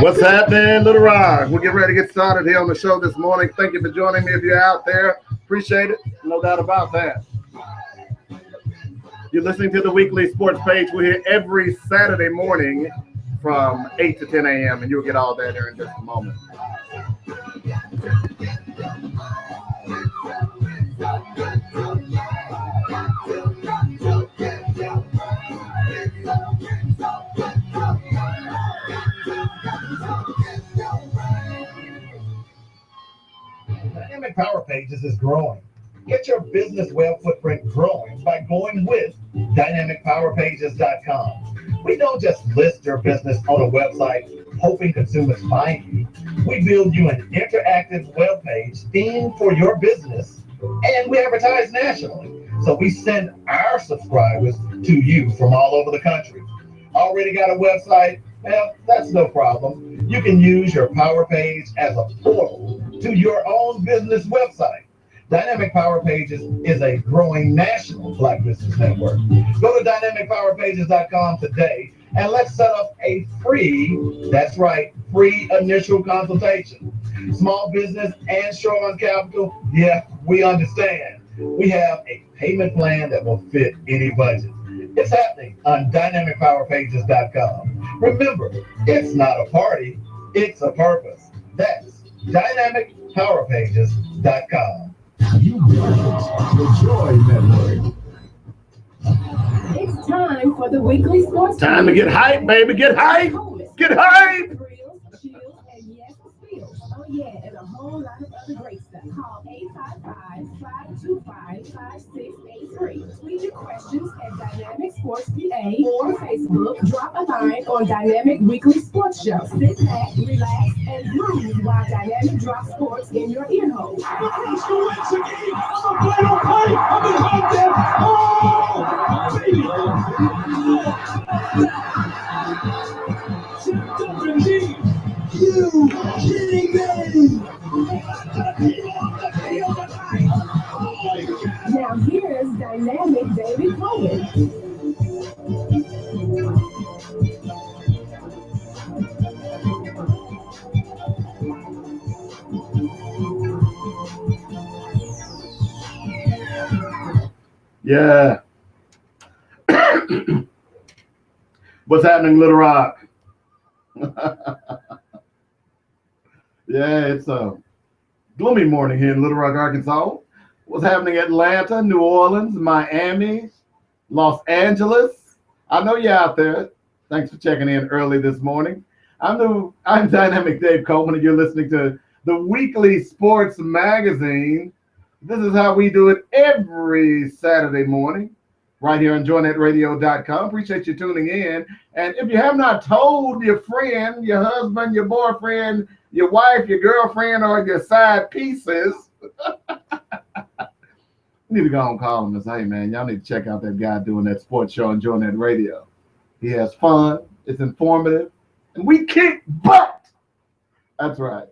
What's happening, Little Rock? We'll get ready to get started here on the show this morning. Thank you for joining me if you're out there. Appreciate it. No doubt about that. You're listening to the weekly sports page. We're here every Saturday morning from 8 to 10 a.m., and you'll get all that here in just a moment. Dynamic Power Pages is growing. Get your business web footprint growing by going with dynamicpowerpages.com. We don't just list your business on a website hoping consumers find you. We build you an interactive web page themed for your business, and we advertise nationally. So we send our subscribers to you from all over the country. Already got a website? Well, that's no problem. You can use your Power Page as a portal to your own business website. Dynamic Power Pages is a growing national Black business network. Go to dynamicpowerpages.com today and let's set up a free, that's right, free initial consultation. Small business and short on capital, yeah, we understand. We have a payment plan that will fit any budget. It's happening on dynamicpowerpages.com. Remember, it's not a party, it's a purpose. That's dynamicpowerpages.com. You the Joy Network. It's time for the weekly sports. Time to get hype, baby. Get hype. Get hype. Thrills, chills, and yes, feels. Oh yeah, and a whole lot of other great stuff. Call 855-525-5683. Tweet your questions at Dynamic Sports PA or Facebook. Drop a line on Dynamic Weekly Sports Show. Sit back, relax, and groove while Dynamic drops sports in your ear hole. Now here's Dynamic David Coleman. Yeah. What's happening, Little Rock? Yeah, it's a gloomy morning here in Little Rock, Arkansas. What's happening Atlanta, New Orleans, Miami, Los Angeles? I know you're out there. Thanks for checking in early this morning. I'm Dynamic Dave Coleman, and you're listening to the weekly sports magazine. This is how we do it every Saturday morning, right here on joynetradio.com. Appreciate you tuning in. And if you have not told your friend, your husband, your boyfriend, your wife, your girlfriend, or your side pieces, you need to go and call them and say, hey, man, y'all need to check out that guy doing that sports show on Joy Net Radio. He has fun, it's informative, and we kick butt. That's right.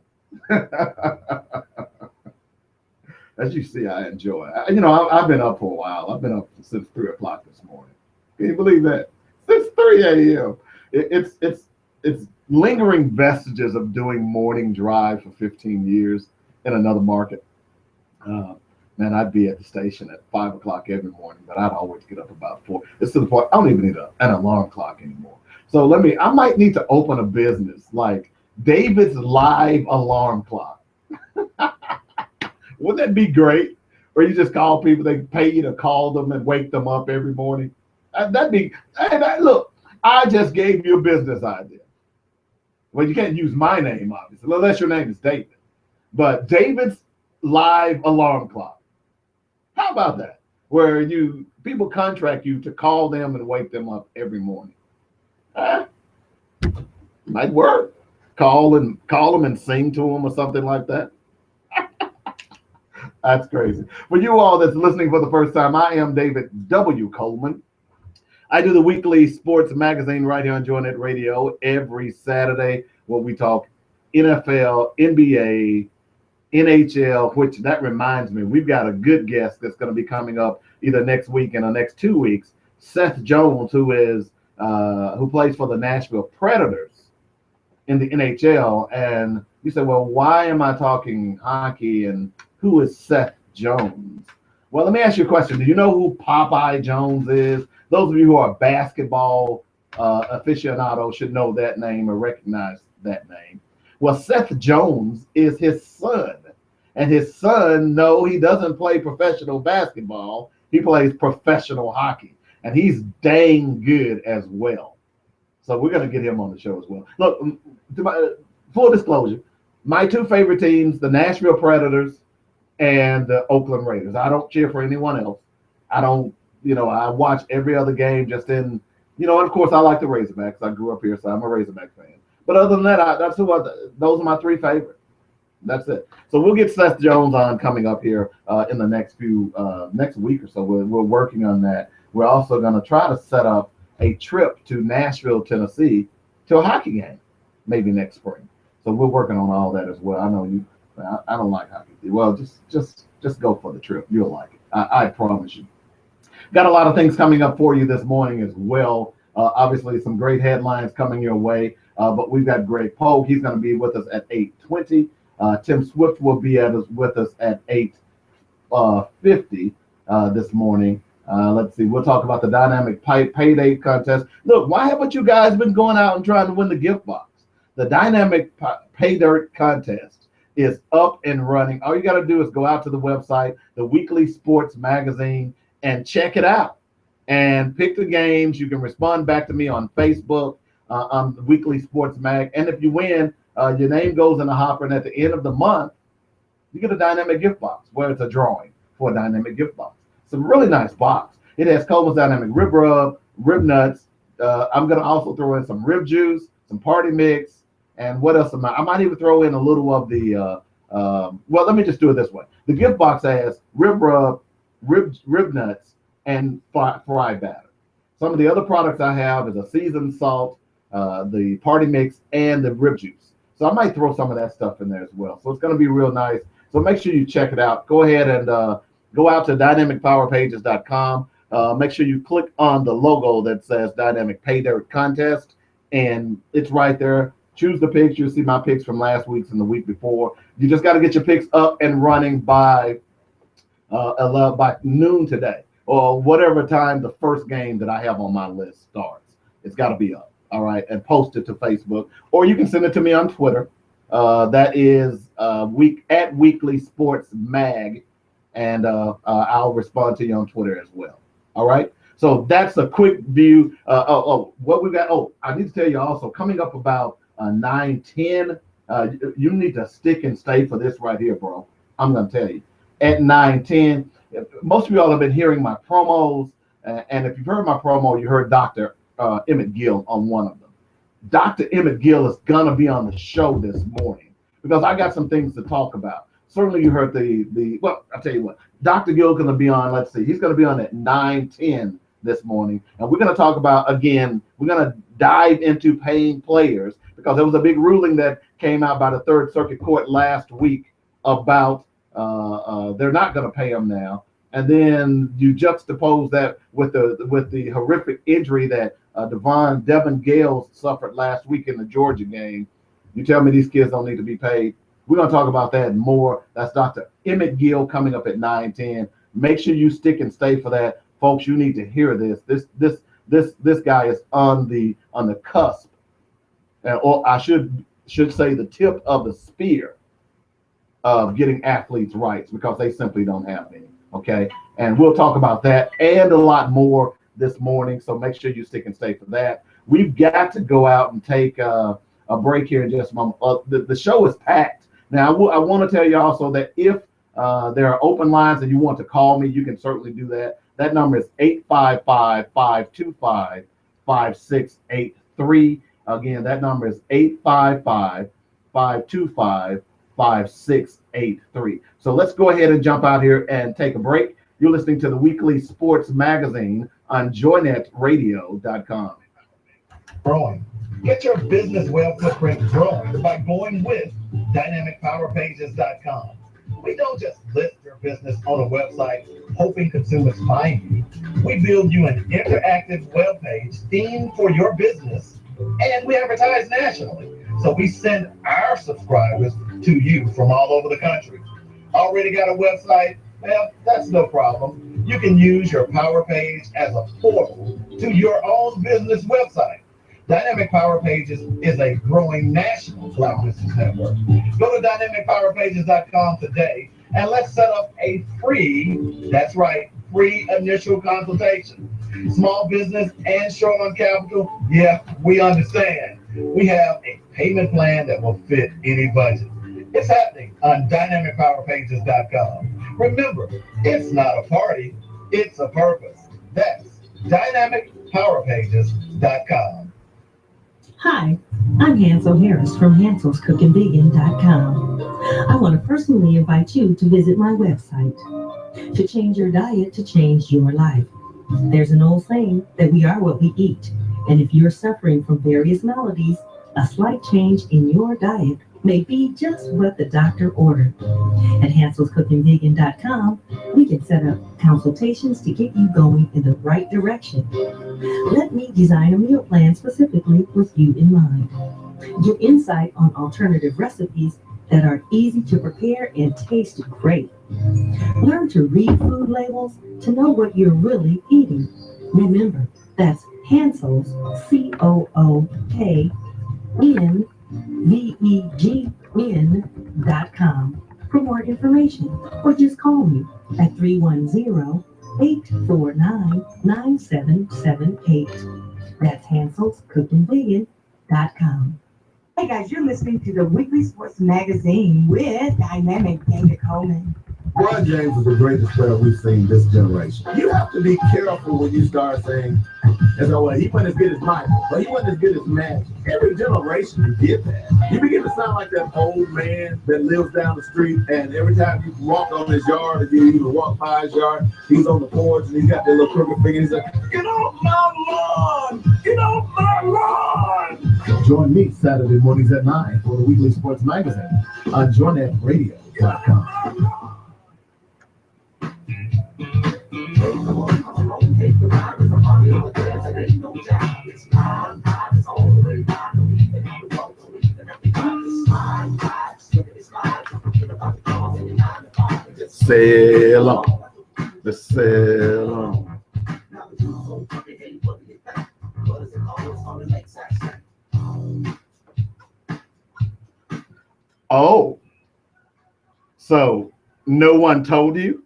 As you see, I enjoy it. I've been up for a while. I've been up since 3 o'clock this morning. Can you believe that? Since 3 a.m. It's lingering vestiges of doing morning drive for 15 years in another market. Man, I'd be at the station at 5 o'clock every morning, but I'd always get up about 4. It's to the point I don't even need an alarm clock anymore. So I might need to open a business like David's Live Alarm Clock. Wouldn't that be great? Or you just call people, they pay you to call them and wake them up every morning. Look, I just gave you a business idea. Well, you can't use my name, obviously, unless your name is David. But David's Live Alarm Clock. How about that? Where people contract you to call them and wake them up every morning. Might work. Call them and sing to them or something like that. That's crazy. For you all that's listening for the first time, I am David W. Coleman. I do the weekly sports magazine right here on Joy Net Radio every Saturday where we talk NFL, NBA, NHL, which that reminds me, we've got a good guest that's going to be coming up either next week and the next 2 weeks. Seth Jones, who plays for the Nashville Predators. in the NHL. And you say, well, why am I talking hockey and who is Seth Jones? Well, let me ask you a question. Do you know who Popeye Jones is? Those of you who are basketball aficionados should know that name or recognize that name. Well, Seth Jones is his son. And his son, no, he doesn't play professional basketball. He plays professional hockey. And he's dang good as well. So we're going to get him on the show as well. Look, full disclosure, my two favorite teams, the Nashville Predators and the Oakland Raiders. I don't cheer for anyone else. I don't, I watch every other game just in, and of course I like the Razorbacks. I grew up here, so I'm a Razorback fan. But other than that, those are my three favorites. That's it. So we'll get Seth Jones on coming up here in the next week or so. We're working on that. We're also going to try to set up a trip to Nashville, Tennessee, to a hockey game, maybe next spring. So we're working on all that as well. I know you. I don't like hockey. Well, just go for the trip. You'll like it. I promise you. Got a lot of things coming up for you this morning as well. Obviously, some great headlines coming your way. But we've got Greg Poe. He's going to be with us at 8:20. Tim Swift will be with us at 8:50 this morning. Let's see. We'll talk about the dynamic payday contest. Look, why haven't you guys been going out and trying to win the gift box? The dynamic pay dirt contest is up and running. All you got to do is go out to the website, the Weekly Sports Magazine, and check it out. And pick the games. You can respond back to me on Facebook, on the Weekly Sports Mag. And if you win, your name goes in the hopper. And at the end of the month, you get a dynamic gift box where it's a drawing for a dynamic gift box. It's a really nice box. It has Coleman's Dynamic Rib Rub, rib nuts. I'm going to also throw in some rib juice, some party mix, and what else I might even throw in a little of the, well, let me just do it this way. The gift box has rib rub, rib nuts, and fry batter. Some of the other products I have is a seasoned salt, the party mix, and the rib juice. So I might throw some of that stuff in there as well. So it's going to be real nice. So make sure you check it out. Go ahead and go out to dynamicpowerpages.com. Make sure you click on the logo that says Dynamic Pay Dirt Contest, and it's right there. Choose the picks. You'll see my picks from last week's and the week before. You just got to get your picks up and running by noon today, or whatever time the first game that I have on my list starts. It's got to be up, all right, and post it to Facebook, or you can send it to me on Twitter. That is at Weekly Sports Mag, and I'll respond to you on Twitter as well. All right. So that's a quick view. What we got. Oh, I need to tell you also, coming up about 9:10. You need to stick and stay for this right here, bro. I'm gonna tell you. At 9:10, most of y'all have been hearing my promos, and if you've heard my promo, you heard Dr. Emmett Gill on one of them. Dr. Emmett Gill is gonna be on the show this morning because I got some things to talk about. Certainly, you heard well, I'll tell you what. Dr. Gill going to be on. Let's see, he's going to be on at 9:10 this morning, and we're going to talk about again. We're going to dive into paying players because there was a big ruling that came out by the Third Circuit Court last week about they're not going to pay them now. And then you juxtapose that with the horrific injury that Devin Gales suffered last week in the Georgia game. You tell me these kids don't need to be paid. We're going to talk about that and more. That's Dr. Emmett Gill coming up at 9:10. Make sure you stick and stay for that. Folks, you need to hear this. This guy is on the cusp, or I should say the tip of the spear of getting athletes' rights because they simply don't have any. Okay? And we'll talk about that and a lot more this morning. So make sure you stick and stay for that. We've got to go out and take a break here in just a moment. The show is packed. Now, I want to tell you also that if there are open lines and you want to call me, you can certainly do that. That number is 855-525-5683. Again, that number is 855-525-5683. So let's go ahead and jump out here and take a break. You're listening to the Weekly Sports Magazine on joynetradio.com. Growing. Get your business web footprint growing by going with dynamicpowerpages.com. We don't just list your business on a website hoping consumers find you. We build you an interactive web page themed for your business, and we advertise nationally. So we send our subscribers to you from all over the country. Already got a website? Well, that's no problem. You can use your Power Page as a portal to your own business website. Dynamic Power Pages is a growing national Black business network. Go to dynamicpowerpages.com today and let's set up a free, that's right, free initial consultation. Small business and short on capital, yeah, we understand. We have a payment plan that will fit any budget. It's happening on dynamicpowerpages.com. Remember, it's not a party, it's a purpose. That's dynamicpowerpages.com. Hi, I'm Hansel Harris from hanselscookingvegan.com. I want to personally invite you to visit my website. To change your diet, to change your life. There's an old saying that we are what we eat. And if you're suffering from various maladies, a slight change in your diet may be just what the doctor ordered. At hanselscookingvegan.com, we can set up consultations to get you going in the right direction. Let me design a meal plan specifically with you in mind. Get insight on alternative recipes that are easy to prepare and taste great. Learn to read food labels to know what you're really eating. Remember, that's Hansel's, COOKNVEGN.com for more information, or just call me at 310-849-9778. That's hanselscookingvegan.com. Hey guys, you're listening to the Weekly Sports Magazine with Dynamic Dana Coleman. LeBron James is the greatest player we've seen this generation. You have to be careful when you start saying, as well, he wasn't as good as Michael, but he wasn't as good as Magic. Every generation you get that. You begin to sound like that old man that lives down the street, and every time you walk on his yard, or you even walk by his yard, he's on the porch and he's got that little crooked finger. He's like, "Get off my lawn! Get off my lawn!" Join me Saturday mornings at 9 for the Weekly Sports Magazine on JohnNetRadio.com. Sail on, the sail on. Oh, so no one told you?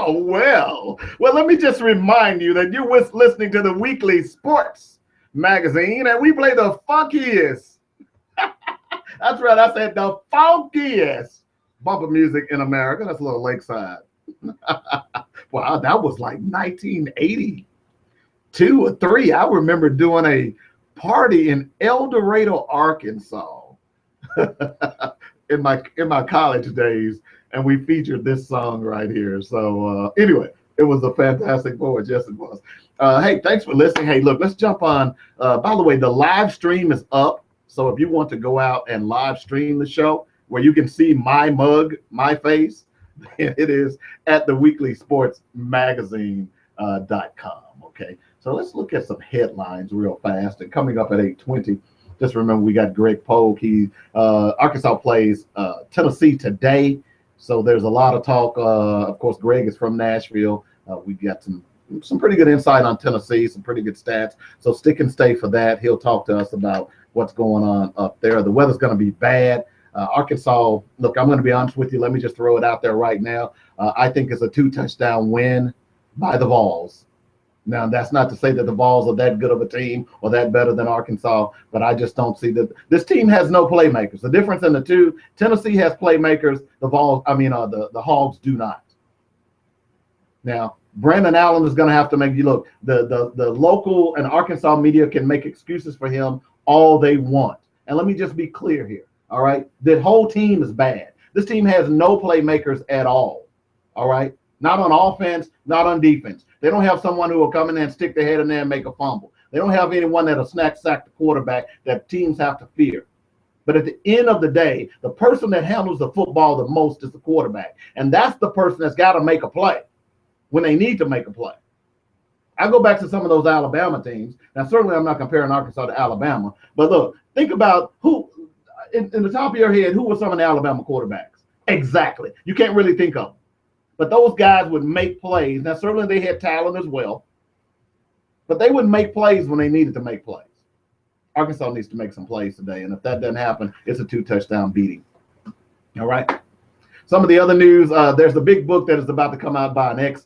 Oh, well, let me just remind you that you're listening to the Weekly Sports Magazine, and we play the funkiest. That's right, I said the funkiest bumper music in America. That's a little Lakeside. Wow, that was like 1982 or 3. I remember doing a party in El Dorado, Arkansas, in my college days. And we featured this song right here. So anyway, it was a fantastic voice. Yes, it was. Hey, thanks for listening. Hey, look, let's jump on. By the way, the live stream is up. So if you want to go out and live stream the show where you can see my mug, my face, it is at the weeklysportsmagazine.com. Okay, so let's look at some headlines real fast. And coming up at 8:20, just remember we got Greg Pogue. Arkansas plays Tennessee today. So there's a lot of talk. Of course, Greg is from Nashville. We got some pretty good insight on Tennessee, some pretty good stats. So stick and stay for that. He'll talk to us about what's going on up there. The weather's going to be bad. Arkansas, look, I'm going to be honest with you. Let me just throw it out there right now. I think it's a 2-touchdown win by the Vols. Now, that's not to say that the Vols are that good of a team or that better than Arkansas, but I just don't see that. This team has no playmakers. The difference in the two, Tennessee has playmakers. The Hogs do not. Now, Brandon Allen is going to have to make you look. The local and Arkansas media can make excuses for him all they want. And let me just be clear here. All right. The whole team is bad. This team has no playmakers at all. All right. Not on offense, not on defense. They don't have someone who will come in there and stick their head in there and make a fumble. They don't have anyone that'll sack the quarterback that teams have to fear. But at the end of the day, the person that handles the football the most is the quarterback. And that's the person that's got to make a play when they need to make a play. I go back to some of those Alabama teams. Now, certainly I'm not comparing Arkansas to Alabama, but look, think about who, in the top of your head, who were some of the Alabama quarterbacks? Exactly. You can't really think of them. But those guys would make plays. Now, certainly they had talent as well, but they would make plays when they needed to make plays. Arkansas needs to make some plays today, and if that doesn't happen, it's a 2-touchdown beating. All right. Some of the other news, there's a big book that is about to come out by an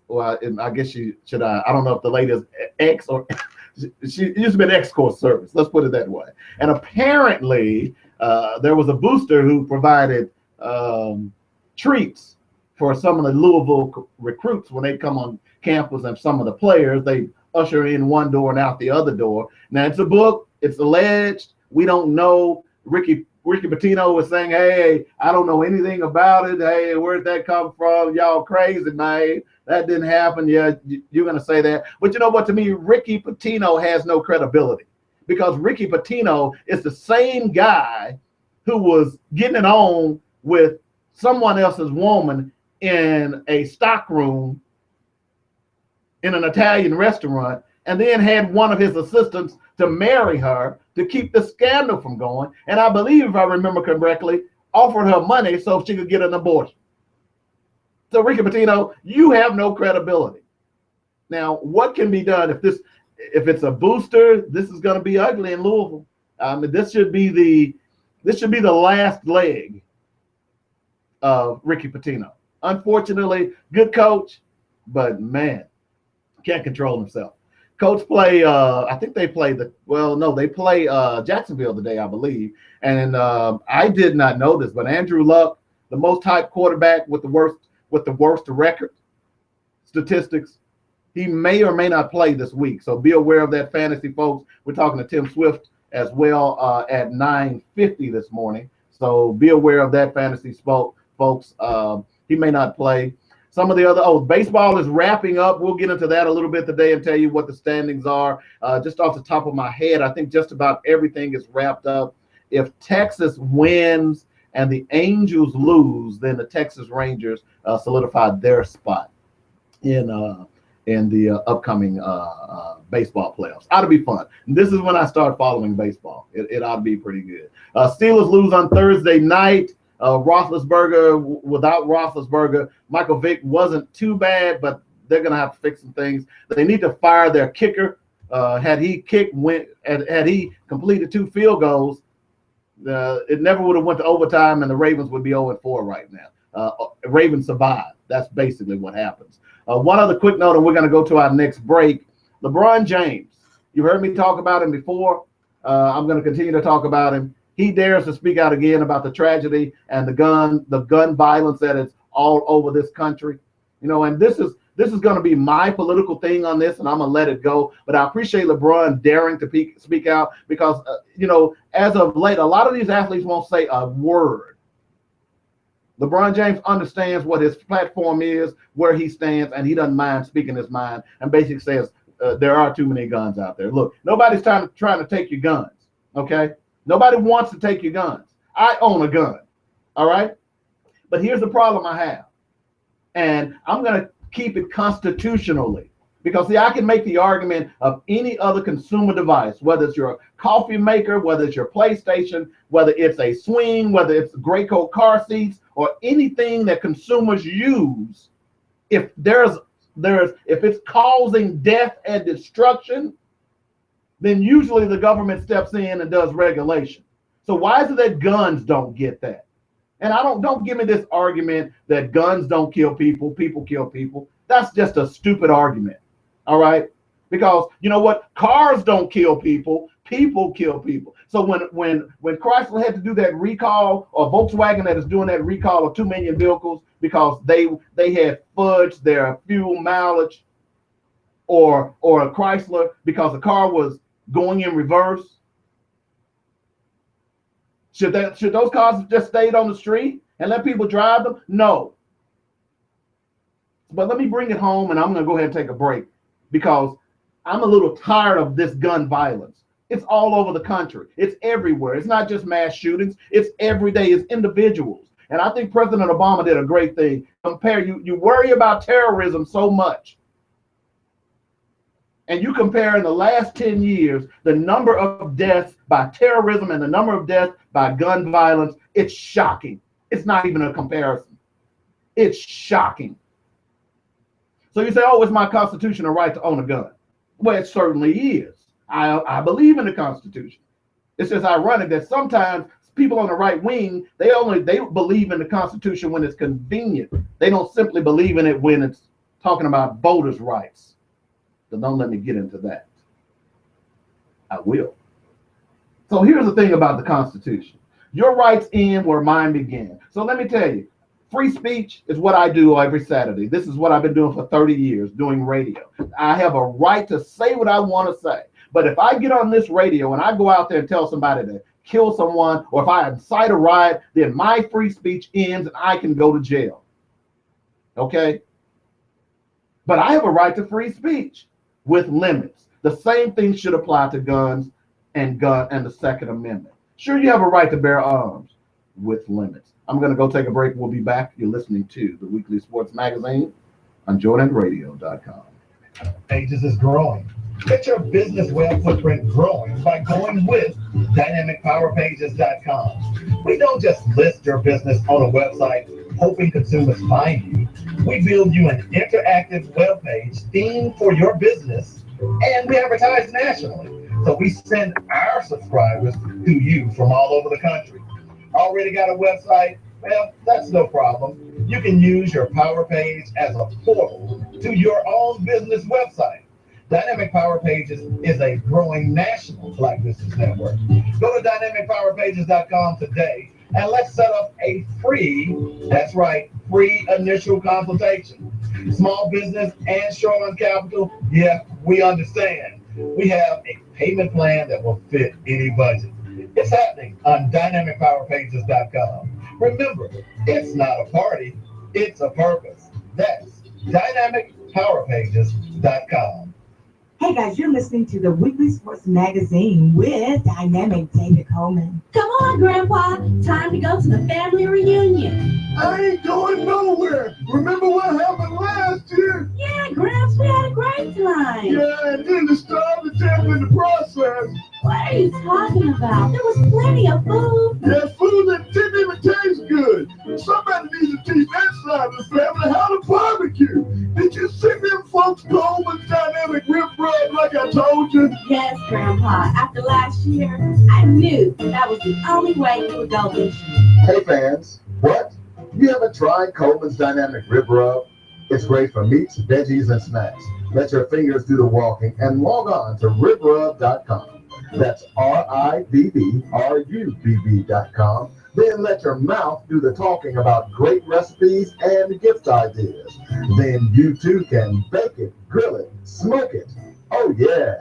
well, I guess she should, I don't know if the lady is X or she used to be an X-Course service. Let's put it that way. And apparently there was a booster who provided treats for some of the Louisville recruits when they come on campus, and some of the players, they usher in one door and out the other door. Now, it's a book. It's alleged. We don't know. Ricky Pitino was saying, hey, I don't know anything about it. Hey, where'd that come from? Y'all crazy, man. That didn't happen. Yeah, you're going to say that. But you know what? To me, Ricky Pitino has no credibility, because Ricky Pitino is the same guy who was getting it on with someone else's woman in a stockroom in an Italian restaurant, and then had one of his assistants to marry her to keep the scandal from going. And I believe, if I remember correctly, offered her money so she could get an abortion. So Ricky Pitino, you have no credibility. Now, what can be done if it's a booster? This is going to be ugly in Louisville. This should be the last leg of Ricky Pitino. Unfortunately, good coach, but man, can't control himself. Coach play, I think they play they play Jacksonville today, I believe. And I did not know this, but Andrew Luck, the most hyped quarterback with the worst record statistics, he may or may not play this week. So be aware of that, fantasy folks. We're talking to Tim Swift as well at 9:50 this morning. So be aware of that, fantasy folks. He may not play. Some of the other, baseball is wrapping up. We'll get into that a little bit today and tell you what the standings are. Just off the top of my head, I think just about everything is wrapped up. If Texas wins and the Angels lose, then the Texas Rangers solidify their spot in the upcoming baseball playoffs. Ought to be fun. And this is when I start following baseball. It ought to be pretty good. Steelers lose on Thursday night. Roethlisberger, without Roethlisberger, Michael Vick wasn't too bad, but they're going to have to fix some things. They need to fire their kicker. Had he completed 2 field goals, it never would have went to overtime, and the Ravens would be 0-4 right now. Ravens survived. That's basically what happens. One other quick note, and we're going to go to our next break. LeBron James, you've heard me talk about him before. I'm going to continue to talk about him. He dares to speak out again about the tragedy and the gun violence that is all over this country. And this is going to be my political thing on this, and I'm going to let it go. But I appreciate LeBron daring to speak out, because, as of late, a lot of these athletes won't say a word. LeBron James understands what his platform is, where he stands, and he doesn't mind speaking his mind, and basically says there are too many guns out there. Look, nobody's trying to take your guns, okay? Nobody wants to take your guns. I own a gun, all right? But here's the problem I have, and I'm going to keep it constitutionally, because, see, I can make the argument of any other consumer device, whether it's your coffee maker, whether it's your PlayStation, whether it's a swing, whether it's Graco car seats, or anything that consumers use. If it's causing death and destruction, then usually the government steps in and does regulation. So why is it that guns don't get that? And don't give me this argument that guns don't kill people, people kill people. That's just a stupid argument, all right? Because you know what? Cars don't kill people, people kill people. So when Chrysler had to do that recall, or Volkswagen that is doing that recall of 2 million vehicles because they had fudged their fuel mileage, or a Chrysler because the car was going in reverse, should those cars have just stayed on the street and let people drive them? No. But let me bring it home, and I'm going to go ahead and take a break, because I'm a little tired of this gun violence. It's all over the country. It's everywhere. It's not just mass shootings. It's every day. It's individuals. And I think President Obama did a great thing. You worry about terrorism so much, and you compare in the last 10 years the number of deaths by terrorism and the number of deaths by gun violence, it's shocking. It's not even a comparison. It's shocking. So you say, oh, it's my constitutional right to own a gun. Well, it certainly is. I believe in the Constitution. It's just ironic that sometimes people on the right wing, they believe in the Constitution when it's convenient. They don't simply believe in it when it's talking about voters' rights. So don't let me get into that. I will. So here's the thing about the Constitution. Your rights end where mine begin. So let me tell you, free speech is what I do every Saturday. This is what I've been doing for 30 years, doing radio. I have a right to say what I want to say. But if I get on this radio and I go out there and tell somebody to kill someone, or if I incite a riot, then my free speech ends and I can go to jail. Okay? But I have a right to free speech with limits. The same thing should apply to guns and the Second Amendment. Sure, you have a right to bear arms with limits. I'm going to go take a break. We'll be back. You're listening to the Weekly Sports Magazine on JordanRadio.com. Pages is growing. Get your business web footprint growing by going with DynamicPowerPages.com. We don't just list your business on a website hoping consumers find you. We build you an interactive web page themed for your business, and we advertise nationally. So we send our subscribers to you from all over the country. Already got a website? Well, that's no problem. You can use your Power Page as a portal to your own business website. Dynamic Power Pages is a growing national Black business network. Go to DynamicPowerPages.com today and let's set up a free, that's right, free initial consultation. Small business and short on capital, yeah, we understand. We have a payment plan that will fit any budget. It's happening on DynamicPowerPages.com. Remember, it's not a party, it's a purpose. That's DynamicPowerPages.com. Hey guys, you're listening to the Weekly Sports Magazine with Dynamic David Coleman. Come on, Grandpa. Time to go to the family reunion. I ain't going nowhere. Remember what happened last year? Yeah, Gramps, we had a great time. Yeah, and then the star the devil in the process. What are you talking about? There was plenty of food. Yeah, food that didn't even taste good. Somebody needs to teach that side of the family how to barbecue. Did you see them folks Coleman's Dynamic Rib Rub like I told you? Yes, Grandpa. After last year, I knew that was the only way it would go this year. Hey fans, what? You haven't tried Coleman's Dynamic Rib Rub? It's great for meats, veggies, and snacks. Let your fingers do the walking and log on to ribrub.com. That's RIBBRUBB.com. Then let your mouth do the talking about great recipes and gift ideas. Then you too can bake it, grill it, smoke it. Oh yeah.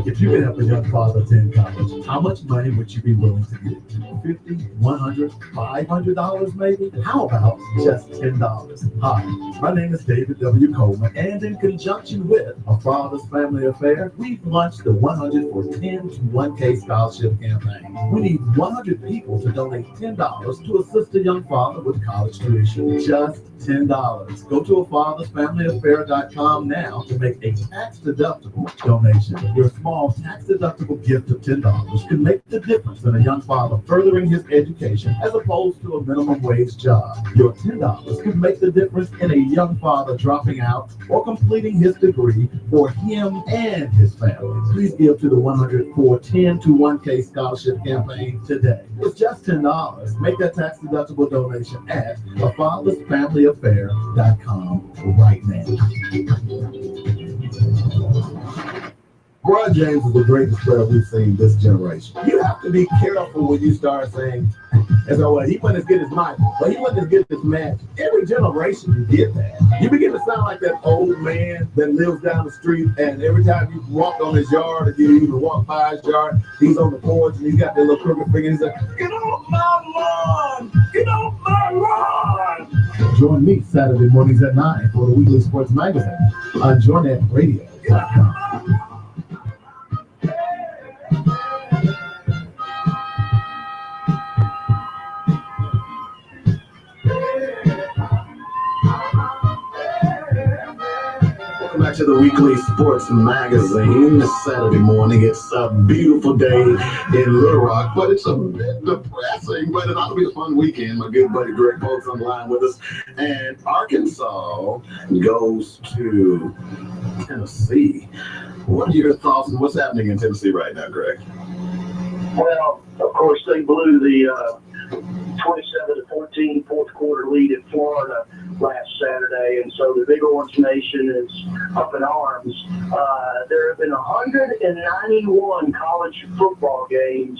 If you could help a young father attend college, how much money would you be willing to give? $50, $100, $500 maybe? How about just $10? Hi, my name is David W. Coleman, and in conjunction with A Father's Family Affair, we've launched the 100 for 10 to 1K scholarship campaign. We need 100 people to donate $10 to assist a young father with college tuition. Just $10. Go to afathersfamilyaffair.com now to make a tax-deductible donation. Your small tax-deductible gift of $10 can make the difference in a young father furthering his education as opposed to a minimum wage job. Your $10 can make the difference in a young father dropping out or completing his degree for him and his family. Please give to the 100 for 10 to 1K scholarship campaign today. It's just $10. Make that tax-deductible donation at afathersfamilyaffair.com right now. LeBron James is the greatest player we've seen this generation. You have to be careful when you start saying, as well, he wasn't as good as Michael, but he wasn't as good as Magic. Every generation you get that. You begin to sound like that old man that lives down the street, and every time you walk on his yard, or you even walk by his yard, he's on the porch and he's got that little crooked finger. He's like, "Get off my lawn! Get off my lawn!" Join me Saturday mornings at 9 for the Weekly Sports Magazine on JordanRadio.com. back to the Weekly Sports Magazine. It's Saturday morning. It's a beautiful day in Little Rock, but it's a bit depressing. But it ought to be a fun weekend. My good buddy Greg Polk's on the line with us. And Arkansas goes to Tennessee. What are your thoughts on what's happening in Tennessee right now, Greg? Well, of course, they blew the 27-14 fourth quarter lead at Florida last Saturday, and so the Big Orange Nation is up in arms. There have been 191 college football games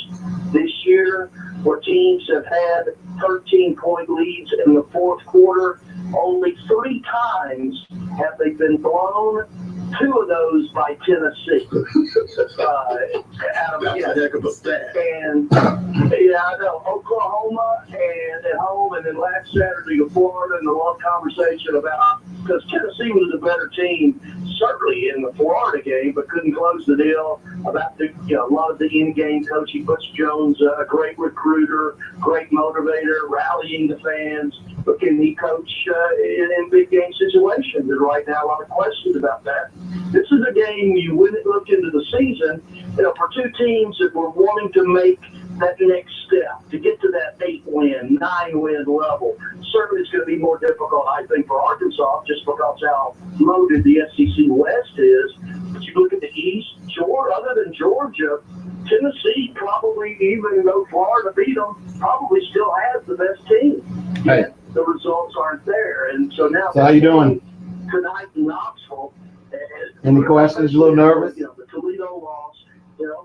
this year where teams have had 13-point leads in the fourth quarter. Only 3 times have they been blown. 2 of those by Tennessee. That's a heck of a stat. And yeah, I know Oklahoma and at home, and then last Saturday to Florida, and a long conversation about, because Tennessee was a better team certainly in the Florida game, but couldn't close the deal. About the a lot of the in-game coaching. Butch Jones, a great recruiter, great motivator, rallying the fans. But can he coach in big game situations? And right now, a lot of questions about that. This is a game you wouldn't look into the season, for 2 teams that were wanting to make that next step to get to that 8-win, 9-win level. Certainly, it's going to be more difficult, I think, for Arkansas, just because how loaded the SEC West is. But you look at the East, other than Georgia, Tennessee probably, even though Florida beat them, probably still has the best team. Hey. Yet the results aren't there, and so now. So how you doing? Tonight in Knoxville. Any questions? You a little nervous? The Toledo loss.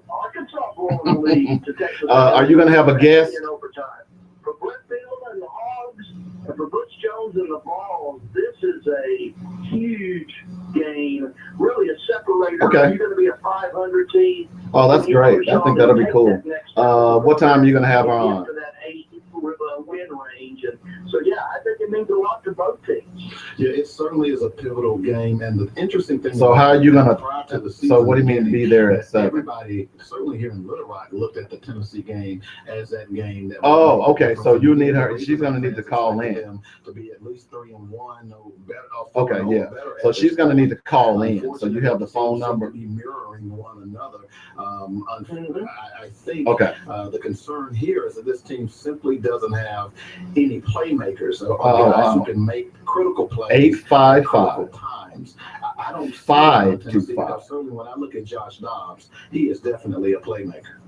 Arkansas blowing the lead to Texas. Are you going to have a guest? In overtime. For Brett Bielema and the Hogs, and for Butch Jones and the Vols, this is a huge game. Really a separator. Okay. You're going to be a 500 team. Oh, that's great. I think that'll be cool. What time are you going to have her on? To that 8-win range. And so, yeah, I think it means a lot to both teams. Yeah, it certainly is a pivotal game, and the interesting thing. So how are you gonna? Prior to the season, So what do you mean be there at 7? Everybody, certainly here in Little Rock, looked at the Tennessee game as that game. That Okay. So you need her. She's gonna need to call in to be at least 3-1. No better. Okay, yeah. So she's gonna need to call in. So you have the phone number. Be mirroring one another. I think. Okay. The concern here is that this team simply doesn't have any playmakers or guys who can make critical plays. 855 times. I don't 525. Certainly, when I look at Josh Dobbs, he is definitely a playmaker.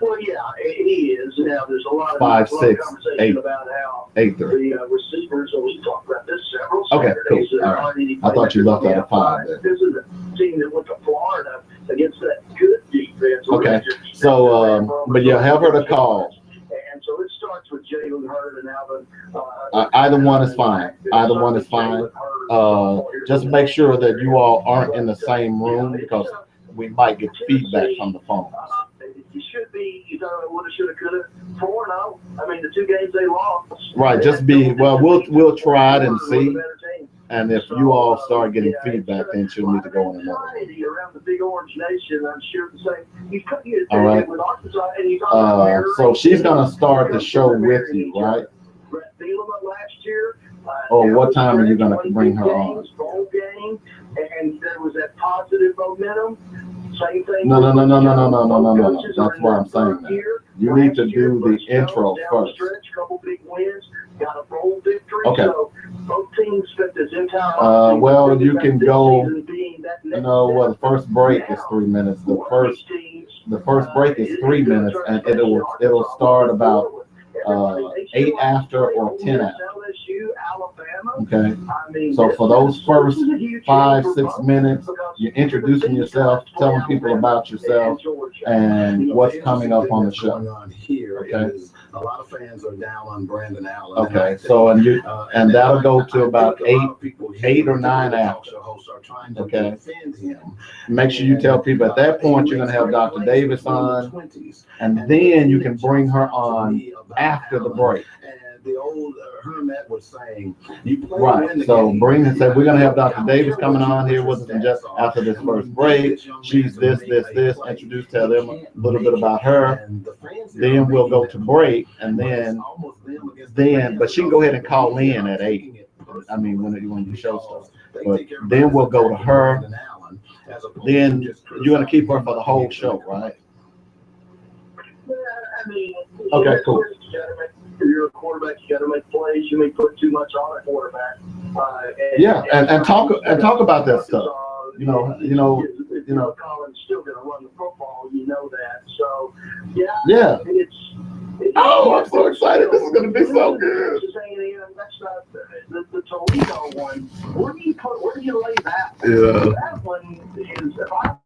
Well, yeah, he is. Now, there's a lot of 5, 6, conversation 8, about how 8, 3. the receivers, and we talked about this several Okay, Saturdays. cool. All right. I thought you left out a 5 there. This is a team that went to Florida against that good defense. Okay. So, but yeah, have her to call. And so it starts with Jalen Hurd and Alvin. Either one is fine. Either one is fine. Just make sure that you all aren't in the same room because we might get feedback from the phones. You should be, woulda, shoulda, coulda, 4-0. I mean, the 2 games they lost. Right. Just be well. We'll try it and see. And if you all start getting feedback, then she'll need to go on another one. Around the Big Orange Nation, I'm sure the same. All right. So she's gonna start the show with you, right? Brett Bielema last year. Or what time are you gonna bring her on? Bowl game, and there was that positive momentum. Same thing. No. That's why I'm saying that. You need to do the intro first. Couple big wins, got a bowl victory. Okay. So both teams spent this entire well, you can go. The first break is 3 minutes. The first break is 3 minutes, and it'll start about 8 after or 10 after. Okay. So for those first 5, 6 minutes, you're introducing yourself, telling people about yourself, and what's coming up on the show. Okay. A lot of fans are down on Brandon Allen. Okay. So and that'll go to about 8 or 9 after. Okay. Make sure you tell people at that point you're going to have Dr. Davis on, and then you can bring her on after the break. The old Hermet was saying, you play right. So bring and say we're gonna have Dr. Davis coming on here with us, and just after this first break, she's this. Introduce, tell them a little bit about her. Then we'll go to break, and then, but she can go ahead and call in at 8. I mean, when you show stuff. But then we'll go to her. Then you're gonna keep her for the whole show, right? Yeah, I mean, Okay, cool. If you're a quarterback, you got to make plays. You may put too much on a quarterback. And talk about that stuff. You know. Collins still going to run the football. You know that. So Yeah. It's Oh, I'm so excited. This is going to be so good. That's not the Toledo one. Where do you lay that? Yeah. That one is, if I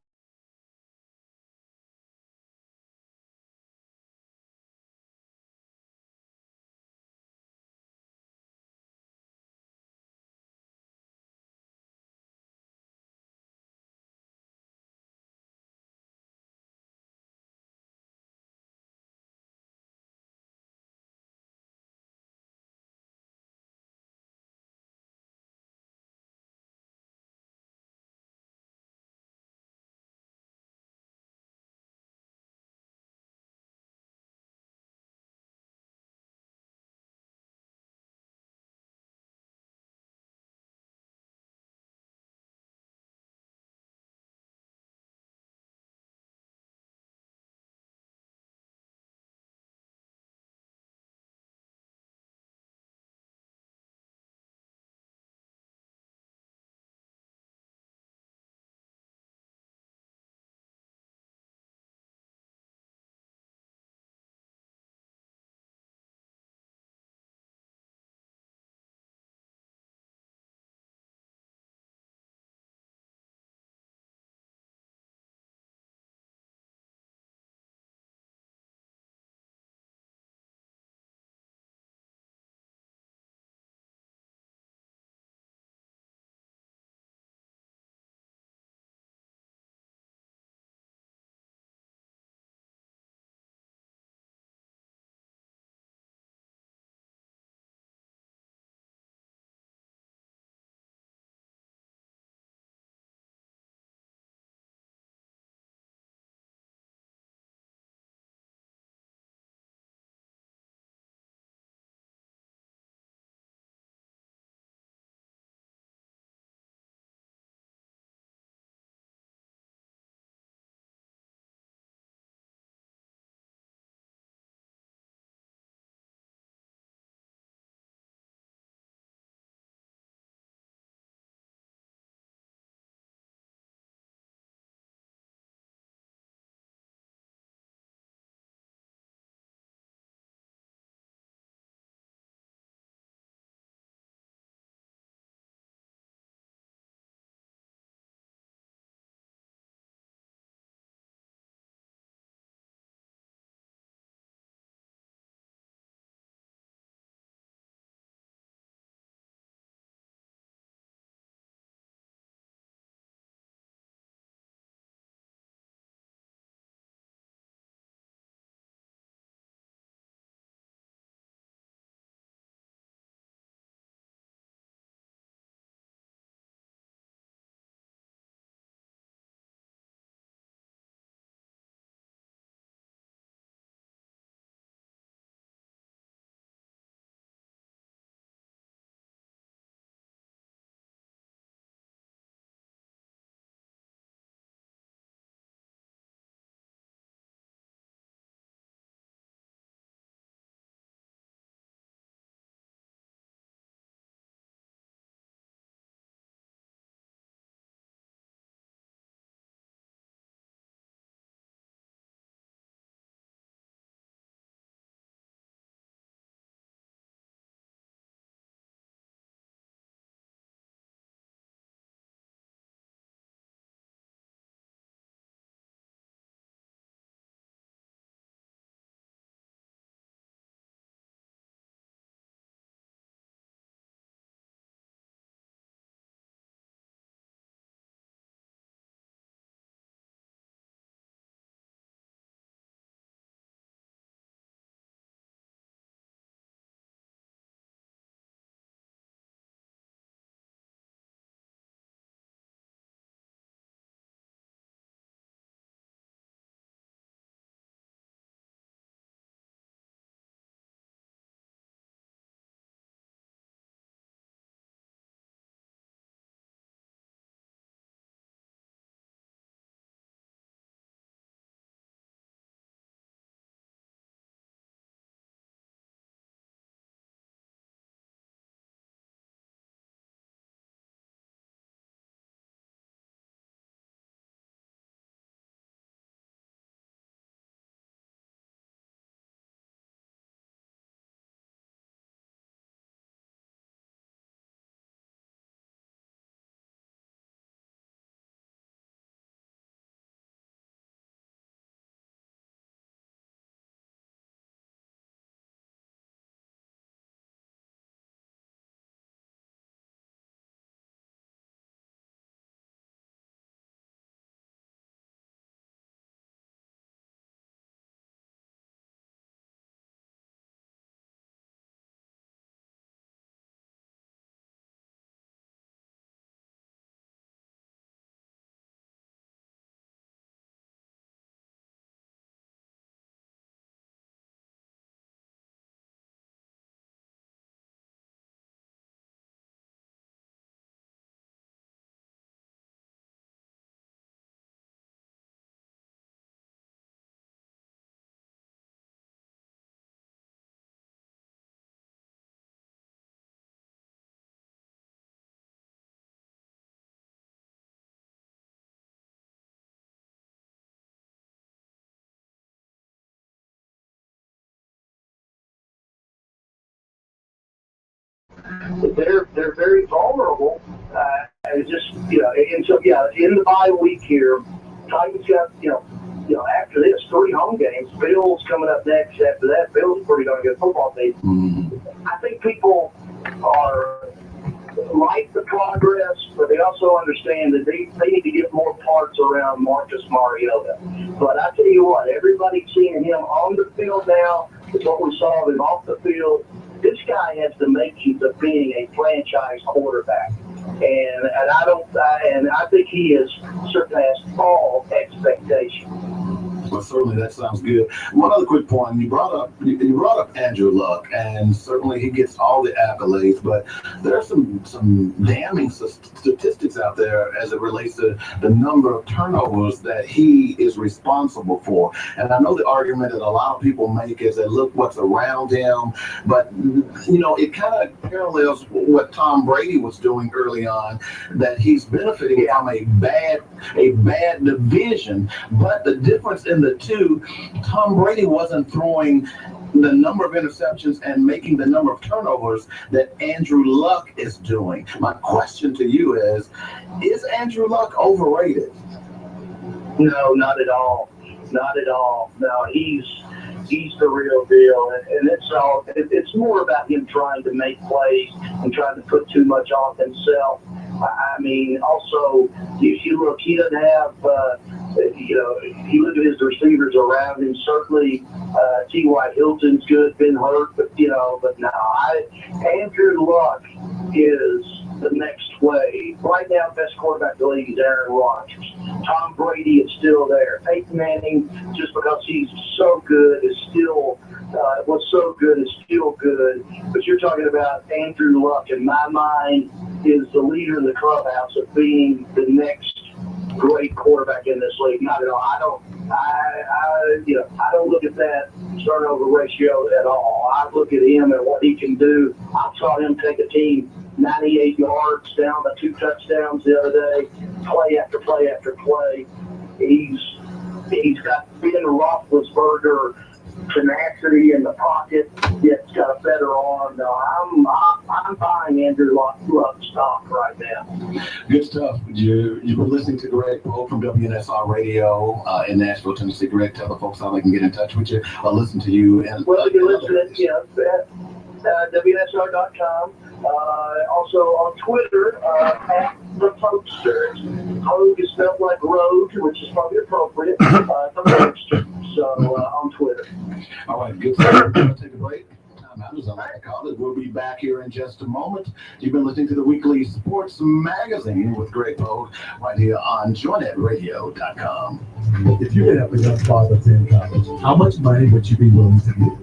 they're very vulnerable. And just and so in the bye week here, Titans got after this 3 home games. Bills coming up next. After that, Bills pretty darn good football team. Mm-hmm. I think people like the progress, but they also understand that they need to get more parts around Marcus Mariota. But I tell you what, everybody's seeing him on the field now. It's what we saw of him off the field. This guy has the makings of being a franchise quarterback. And I think he has surpassed all expectations. Well, certainly that sounds good. One other quick point: you brought up Andrew Luck, and certainly he gets all the accolades. But there are some damning statistics out there as it relates to the number of turnovers that he is responsible for. And I know the argument that a lot of people make is that look what's around him, but it kind of parallels what Tom Brady was doing early on. That he's benefiting from a bad division, but the difference in the two, Tom Brady wasn't throwing the number of interceptions and making the number of turnovers that Andrew Luck is doing. My question to you is Andrew Luck overrated? No, not at all. Not at all. No, he's the real deal, and it's more about him trying to make plays and trying to put too much on himself. I mean, also, if you look, he doesn't have, you look at his receivers around him, certainly T.Y. Hilton's good, been hurt, but no, Andrew Luck is the next wave. Right now, best quarterback in the league is Aaron Rodgers. Tom Brady is still there. Peyton Manning, just because he's so good, is still what's so good is still good. But you're talking about Andrew Luck, in my mind, is the leader in the clubhouse of being the next great quarterback in this league. Not at all. I don't look at that turnover ratio at all. I look at him and what he can do. I saw him take a team 98 yards down by 2 touchdowns the other day, play after play after play. He's got Ben Roethlisberger tenacity in the pocket, yet it's got a better arm. No, I'm buying Andrew Luck stock right now. Good stuff. You've been listening to Greg Poe from WNSR Radio in Nashville, Tennessee. Greg, tell the folks how they can get in touch with you or listen to you. And well, you can listen at WNSR.com. Also on Twitter, at the Pokester. Pogue is spelled like road, which is probably appropriate. The Pokester. So on Twitter. All right, good stuff. We're going to take a break. Matters, I like to call it. We'll be back here in just a moment. You've been listening to the Weekly Sports Magazine with Greg Pogue right here on JoinNetRadio.com. If you could help a young father attend college, how much money would you be willing to give?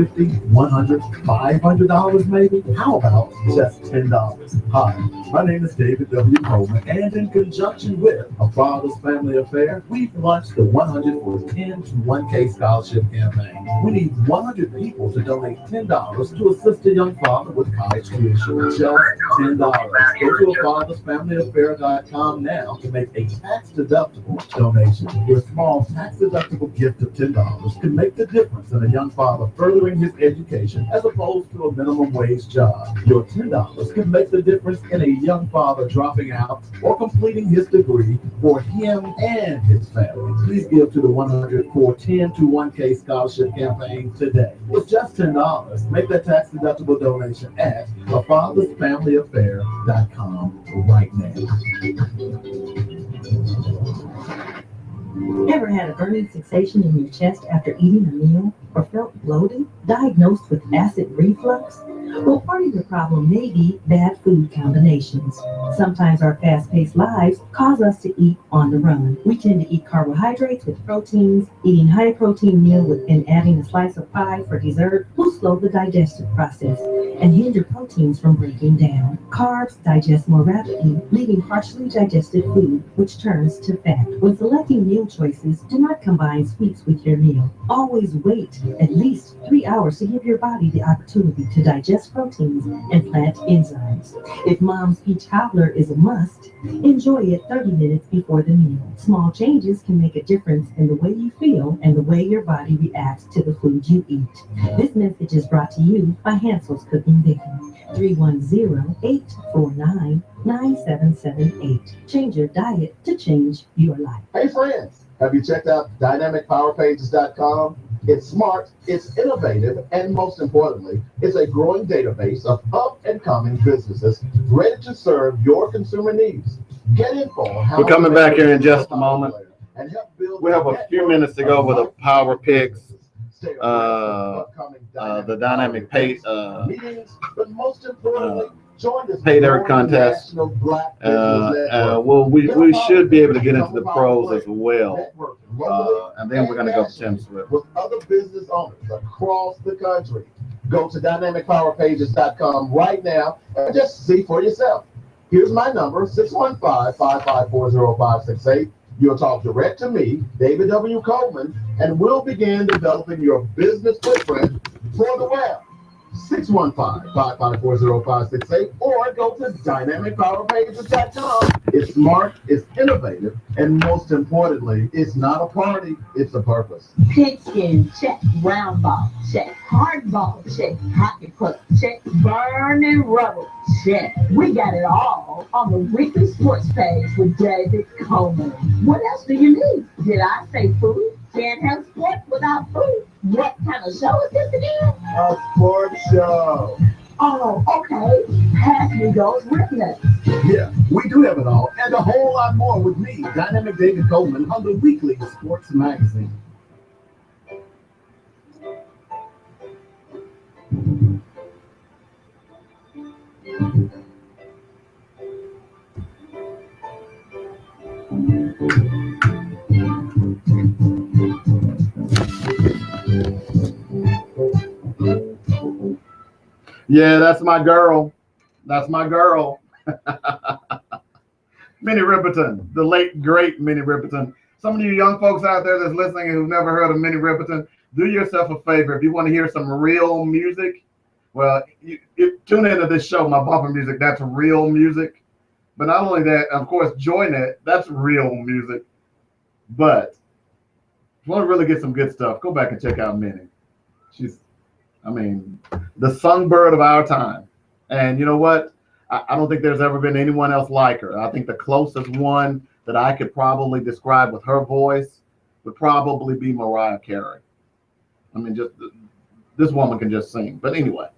$50, $100, $500 maybe? How about just $10? Hi, my name is David W. Coleman, and in conjunction with A Father's Family Affair, we've launched the 100 for 10 to 1K scholarship campaign. We need 100 people to donate $10 to assist a young father with college tuition. Just $10. Go to afathersfamilyaffair.com now to make a tax-deductible donation. Your small tax-deductible gift of $10 can make the difference in a young father furthering his education as opposed to a minimum wage job. Your $10 can make the difference in a young father dropping out or completing his degree for him and his family. Please give to the 100 for 10 to 1K scholarship campaign today. It's just $10. Make that tax-deductible donation at afathersfamilyaffair.com right now. Ever had a burning sensation in your chest after eating a meal or felt bloated? Diagnosed with acid reflux? Well, part of the problem may be bad food combinations. Sometimes our fast-paced lives cause us to eat on the run. We tend to eat carbohydrates with proteins, eating high-protein meal and adding a slice of pie for dessert will slow the digestive process and hinder proteins from breaking down. Carbs digest more rapidly, leaving partially digested food, which turns to fat. When selecting meal choices, do not combine sweets with your meal. Always wait at least 3 hours to give your body the opportunity to digest proteins and plant enzymes. If Mom's peach cobbler is a must, enjoy it 30 minutes before the meal. Small changes can make a difference in the way you feel and the way your body reacts to the food you eat. This message is brought to you by Hansel's Cooking Cooking Bacon. 310-849-9778. Change your diet to change your life. Hey friends, have you checked out dynamicpowerpages.com? It's smart, it's innovative, and most importantly, it's a growing database of up-and-coming businesses ready to serve your consumer needs. Get info on how We're coming back here in just a moment. and help build We have a few minutes to go with the Power Picks, the Dynamic Pay, meetings, but most importantly, join this Pay Dirt growing contest. national Black business network. Well, we should be able to get into the pros as well. Networking locally And then we're going to go to Tim nationally Swift. with other business owners across the country. Go to dynamicpowerpages.com right now and just see for yourself. Here's my number, 615-554-0568. You'll talk direct to me, David W. Coleman, and we'll begin developing your business footprint for the web. 615-554-0568 or go to dynamicpowerpages.com. It's smart, it's innovative, and most importantly, it's not a party, it's a purpose. Pigskin, check. Round ball, check. Hard ball, check. Hockey puck, check. Burning rubber, check. We got it all on the weekly sports page with David Coleman. What else do you need? Did I say food? Can't have sports without food. What kind of show is this again? A sports show. Oh, okay. Pass me those witness. Yeah, we do have it all and a whole lot more with me, Dynamic David Coleman, on the Weekly Sports Magazine. Yeah, that's my girl. That's my girl. Minnie Riperton, the late, great Minnie Riperton. Some of you young folks out there that's listening and who've never heard of Minnie Riperton, do yourself a favor. If you want to hear some real music, well, tune into this show, My Bumper Music. That's real music. But not only that, of course, Join It, that's real music. But if you want to really get some good stuff, go back and check out Minnie. She's, I mean, the songbird of our time. And you know what? I don't think there's ever been anyone else like her. I think the closest one that I could probably describe with her voice would probably be Mariah Carey. I mean, just this woman can just sing. But anyway,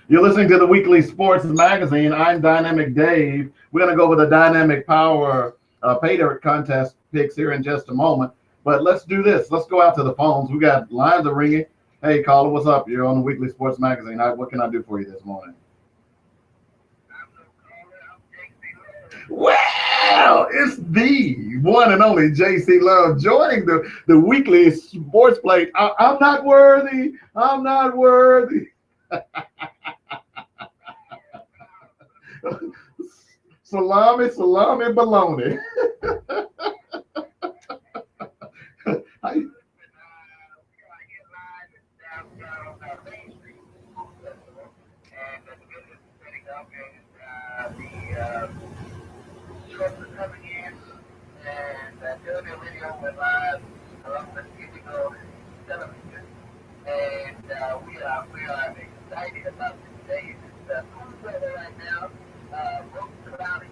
you're listening to the Weekly Sports Magazine. I'm Dynamic Dave. We're going to go with the Dynamic Power Pay Dirt contest picks here in just a moment. But let's do this. Let's go out to the phones. We got lines are ringing. Hey, caller, what's up? You're on the Weekly Sports Magazine. What can I do for you this morning? Well, it's the one and only JC Love joining the Weekly Sports Plate. I'm not worthy. I'm not worthy. Salami, baloney. Coming in and doing a video with live along with Digital Television, and we are excited about this day. It's cool weather right now, mostly cloudy,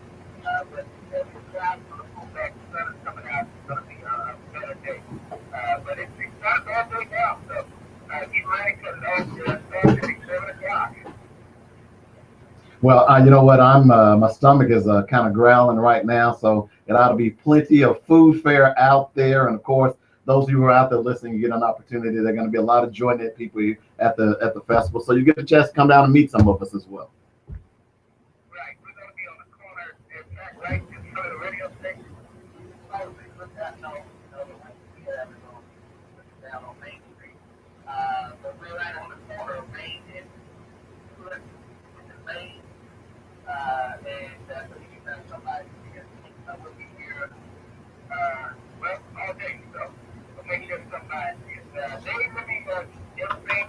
but every cloud is going to pull back. The sun is coming out. It's going to be a better day, but it's not a bad day now. So get ready because it's starts at 7 o'clock. Well, you know what? My stomach is kind of growling right now, so it ought to be plenty of food fare out there. And of course, those of you who are out there listening, you get an opportunity. There are going to be a lot of Join It people at the festival, so you get a chance to come down and meet some of us as well. Right, we're going to be on the corner, right in front of the radio station. Down on Main Street, but we're right on the corner of Main and Main. And so you can have somebody here. We'll be here, well, all day. So we'll make sure somebody is there. Let me get everything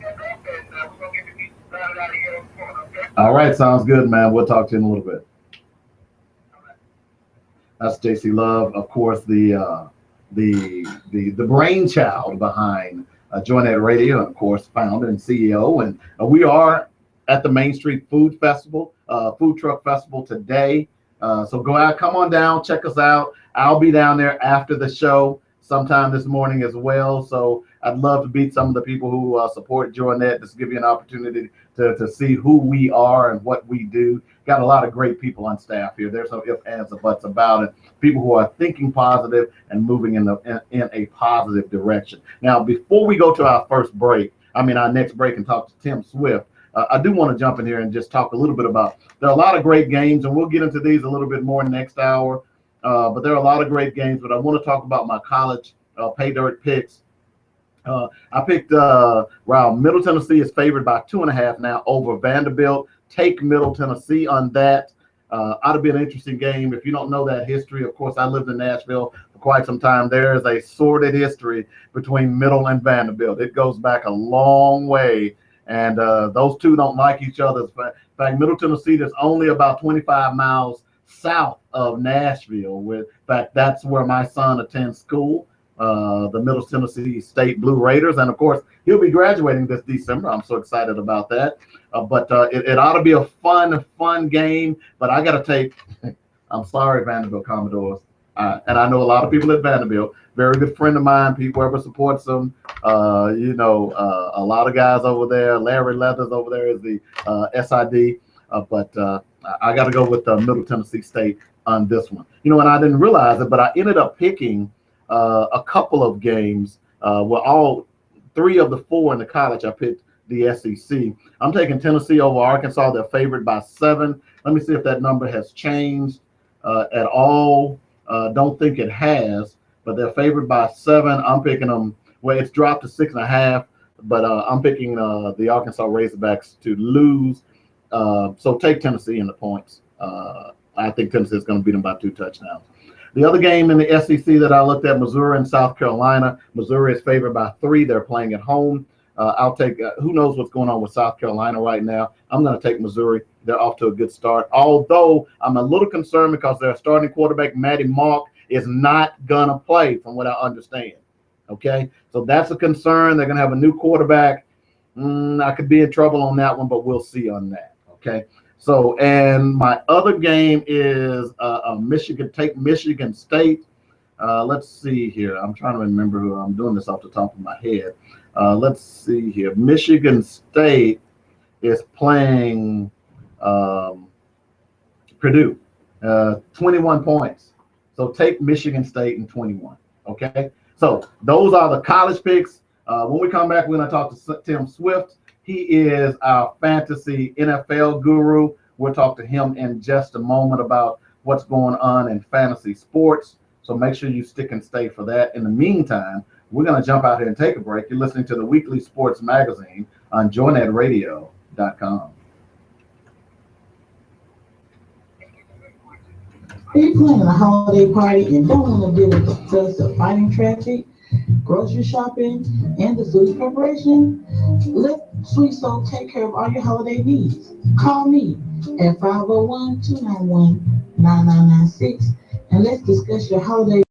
set up, and we're going to get the people started out of here on the corner, okay? All right, sounds good, man. We'll talk to you in a little bit. All right. That's JC Love, of course, the brainchild behind Joinette Radio, and of course, founder and CEO. And we are at the Main Street Food Festival, Food Truck Festival today. So go out, come on down, check us out. I'll be down there after the show sometime this morning as well. So I'd love to meet some of the people who support Joinette. Just give you an opportunity to see who we are and what we do. Got a lot of great people on staff here. There's no ifs, ands, or buts about it. People who are thinking positive and moving in a positive direction. Now, before we go to our next break and talk to Tim Swift, I do want to jump in here and just talk a little bit about, there are a lot of great games, and we'll get into these a little bit more next hour, but there are a lot of great games, but I want to talk about my college pay dirt picks. I picked Middle Tennessee is favored by 2.5 now over Vanderbilt. Take Middle Tennessee on that. Ought to be an interesting game. If you don't know that history, of course, I lived in Nashville for quite some time. There is a sordid history between Middle and Vanderbilt. It goes back a long way. And those two don't like each other. In fact, Middle Tennessee is only about 25 miles south of Nashville. In fact, that's where my son attends school, the Middle Tennessee State Blue Raiders. And, of course, he'll be graduating this December. I'm so excited about that. But it ought to be a fun game. But I got to take – I'm sorry, Vanderbilt Commodores. And I know a lot of people at Vanderbilt. Very good friend of mine. People ever supports them. A lot of guys over there. Larry Leathers over there is the SID. But I got to go with Middle Tennessee State on this one. And I didn't realize it, but I ended up picking a couple of games. All 3 of the 4 in the college, I picked the SEC. I'm taking Tennessee over Arkansas. They're favored by 7. Let me see if that number has changed at all. Don't think it has. But they're favored by 7. I'm picking them. Well, it's dropped to 6.5, but I'm picking the Arkansas Razorbacks to lose. So take Tennessee in the points. I think Tennessee is going to beat them by 2 touchdowns. The other game in the SEC that I looked at, Missouri and South Carolina. Missouri is favored by 3. They're playing at home. I'll take. Who knows what's going on with South Carolina right now? I'm going to take Missouri. They're off to a good start. Although I'm a little concerned because their starting quarterback, Matty Mark, is not going to play from what I understand. Okay, so that's a concern. They're going to have a new quarterback. I could be in trouble on that one, but we'll see on that. Okay, so and my other game is Michigan. Take Michigan State. Let's see here. I'm trying to remember who I'm doing this off the top of my head. Let's see here. Michigan State is playing Purdue. 21 points. So take Michigan State in 21. Okay. So those are the college picks. When we come back, we're going to talk to Tim Swift. He is our fantasy NFL guru. We'll talk to him in just a moment about what's going on in fantasy sports. So make sure you stick and stay for that. In the meantime, we're going to jump out here and take a break. You're listening to the Weekly Sports Magazine on JoinetteRadio.com. Are you planning a holiday party and don't want to deal with the stress of fighting traffic, grocery shopping, and the food preparation? Let Sweet Soul take care of all your holiday needs. Call me at 501-291-9996 and let's discuss your holiday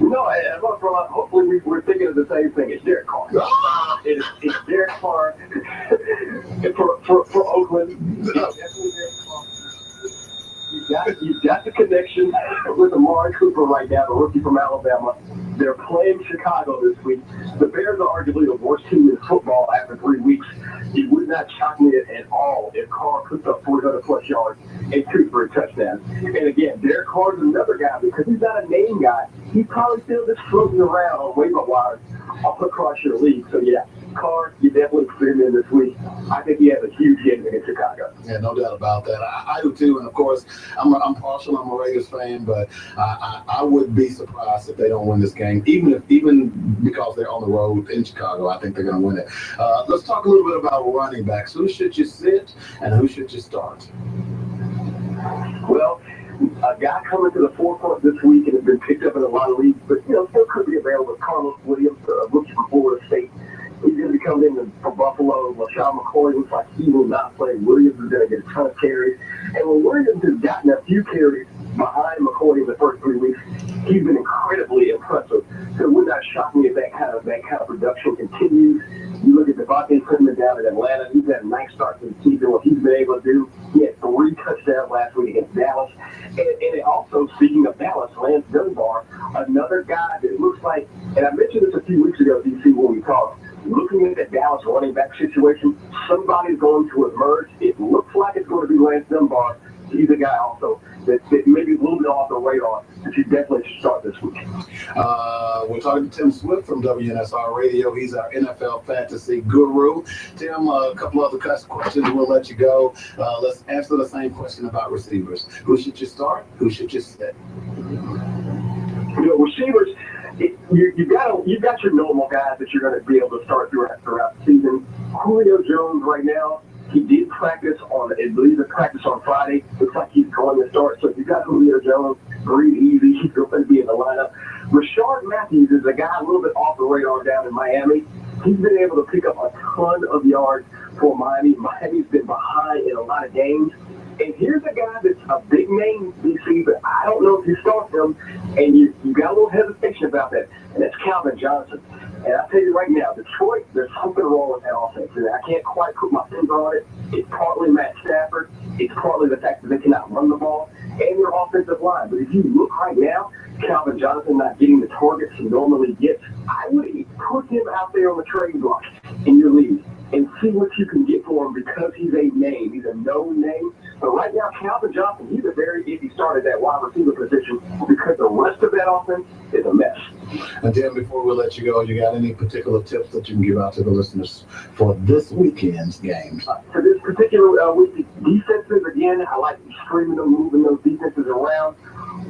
No, hopefully we're thinking of the same thing. It's Derek Carr. It's Derek Carr for Oakland. Definitely Derek Carr. You've got the connection with Amari Cooper right now, the rookie from Alabama. They're playing Chicago this week. The Bears are arguably the worst team in football after 3 weeks. It would not shock me at all if Carr puts up 400-plus yards and 2 for a touchdown. And again, Derek Carr is another guy because he's not a name guy. He's probably still just floating around on waiver wires up across your league. So, yeah, Carr, you definitely fit him in this week. I think he has a huge game against Chicago. Yeah, no doubt about that. I do too. And of course, I'm partial. I'm a Raiders fan, but I would be surprised if they don't win this game, even because they're on the road in Chicago. I think they're going to win it. Let's talk a little bit about running backs. Who should you sit and who should you start? Well, a guy coming to the forefront this week and has been picked up in a lot of leagues, but still could be available. Carlos Williams, rookie from Florida State. He's going to be coming in for Buffalo. LaShawn McCoy looks like he will not play. Williams is going to get a ton of carries. And when Williams has gotten a few carries behind McCoy in the first 3 weeks, he's been incredibly impressive. So it would not shock me if that kind of production continues. You look at Devontae Freeman down in Atlanta. He's had a nice start to the season. What he's been able to do, he had 3 touchdowns last week against Dallas. And also, speaking of Dallas, Lance Dunbar, another guy that looks like, and I mentioned this a few weeks ago, DC, when we talked, looking at the Dallas running back situation, somebody's going to emerge. It looks like it's going to be Lance Dunbar. He's a guy also that maybe a little bit off the radar that you definitely should start this week. We're talking to Tim Swift from WNSR Radio. He's our NFL fantasy guru. Tim, a couple other questions. We'll let you go. Let's answer the same question about receivers. Who should you start? Who should you sit? Receivers, you've got your normal guys that you're going to be able to start throughout the season. Julio Jones right now, he did practice on Friday. Looks like he's going to start. So if you've got Julio Jones, breathe easy. He's going to be in the lineup. Rashard Matthews is a guy a little bit off the radar down in Miami. He's been able to pick up a ton of yards for Miami. Miami's been behind in a lot of games. And here's a guy that's a big name, DC, but I don't know if you start him, and you got a little hesitation about that, and that's Calvin Johnson. And I'll tell you right now, Detroit, there's something wrong with that offense. And I can't quite put my finger on it. It's partly Matt Stafford. It's partly the fact that they cannot run the ball and their offensive line. But if you look right now, Calvin Johnson not getting the targets he normally gets, I would put him out there on the trade block in your league and see what you can get for him because he's a name. He's a known name. But right now, Calvin Johnson, he's a very easy start at that wide receiver position because the rest of that offense is a mess. And Tim, before we let you go, you got any particular tips that you can give out to the listeners for this weekend's games? For this particular week, defenses, again, I like streaming them, moving those defenses around.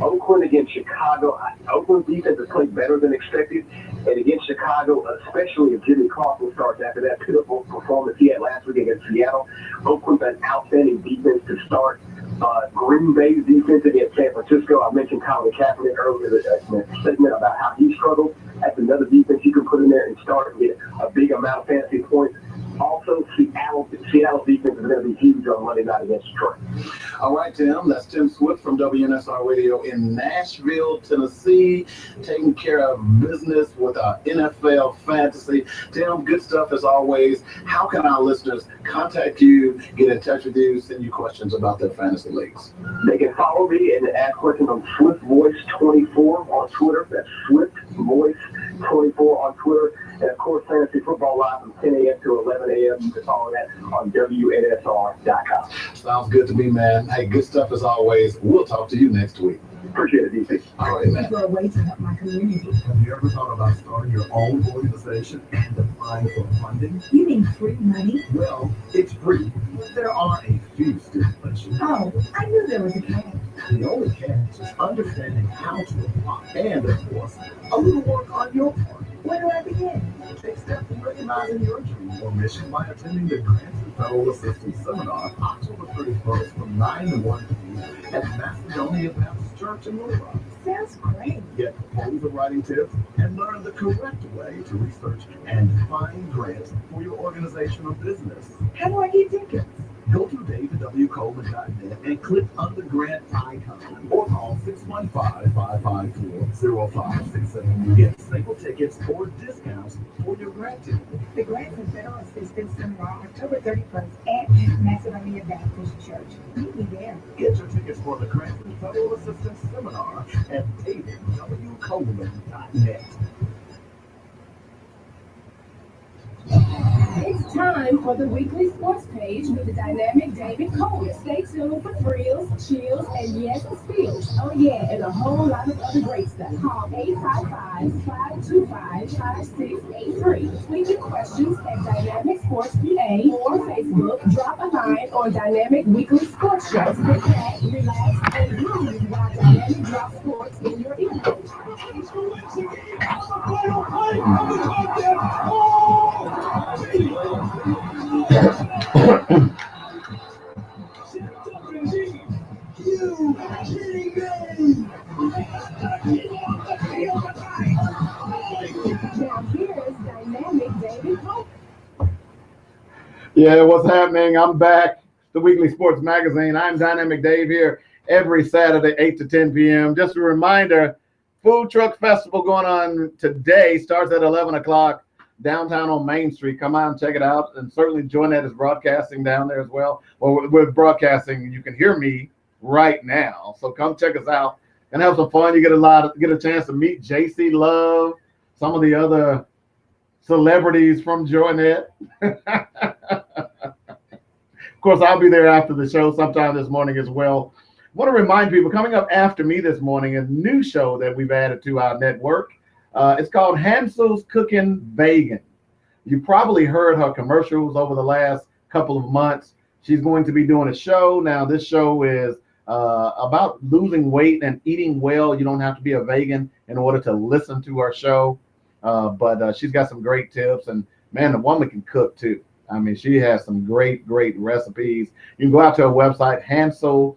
Oakland against Chicago. Oakland's defense has played better than expected. And against Chicago, especially if Jimmy Clausen starts after that pitiful performance he had last week against Seattle, Oakland's an outstanding defense to start. Green Bay's defense against San Francisco. I mentioned Colin Kaepernick earlier in the segment about how he struggled. That's another defense you can put in there and start and get a big amount of fantasy points. Also, Seattle's defense is going to be huge on Monday night against Detroit. All right, Tim. That's Tim Swift from WNSR Radio in Nashville, Tennessee, taking care of business with our NFL fantasy. Tim, good stuff as always. How can our listeners contact you, get in touch with you, send you questions about their fantasy leagues? They can follow me and ask questions on Swift Voice 24 on Twitter. That's Swift Voice 24 on Twitter. And, of course, Fantasy Football Live from 10 a.m. to 11 a.m. You can follow that on WNSR.com. Sounds good to me, man. Hey, good stuff as always. We'll talk to you next week. Appreciate it, DC. All right, man. For a way to help my community. Have you ever thought about starting your own organization and applying for funding? You mean free money? Well, it's free. There are a few stipulations. Oh, I knew there was a catch. The only catch is understanding how to apply and, of course, a little work on your part. Where do I begin? Take steps in recognizing your dream or mission by attending the Grants and Federal Assistance Seminar October 31st from 9 to 1 p.m. at Macedonia Baptist Church in Little Rock. Sounds great. Get proposal writing tips and learn the correct way to research and find grants for your organization or business. How do I get tickets? Go to David www.coleman.net and click on the grant icon or call 615-554-0567 to get single tickets or discounts for your grant ticket. The Grants and Federal Assistance Seminar, October 31st at Macedonia Baptist Church. Meet me there. Get your tickets for the Grants and Federal Assistance Seminar at davidwcoleman.net. It's time for the weekly sports page with the dynamic David Coleman. Stay tuned for thrills, chills, and yes, spills. Oh yeah, and a whole lot of other great stuff. Call 855-525-5683. Tweet your questions at Dynamic Sports PA or Facebook. Drop a line on Dynamic Weekly Sports Show. Sit back, relax, and groove while Dynamic drops sports in your ear. Yeah, what's happening? I'm back. The Weekly Sports Magazine. I'm Dynamic Dave here every Saturday, 8 to 10 p.m. Just a reminder, Food Truck Festival going on today. Starts at 11 o'clock downtown on Main Street. Come out and check it out. And certainly Joynette is broadcasting down there as well. Well, we're broadcasting. You can hear me right now. So come check us out and have some fun. You get a chance to meet JC Love, some of the other celebrities from Joynette. Of course, I'll be there after the show sometime this morning as well. I want to remind people, coming up after me this morning, a new show that we've added to our network. It's called Hansel's Cooking Vegan. You probably heard her commercials over the last couple of months. She's going to be doing a show. Now, this show is about losing weight and eating well. You don't have to be a vegan in order to listen to her show. But she's got some great tips. And, man, the woman can cook, too. I mean, she has some great recipes. You can go out to her website, Hansel's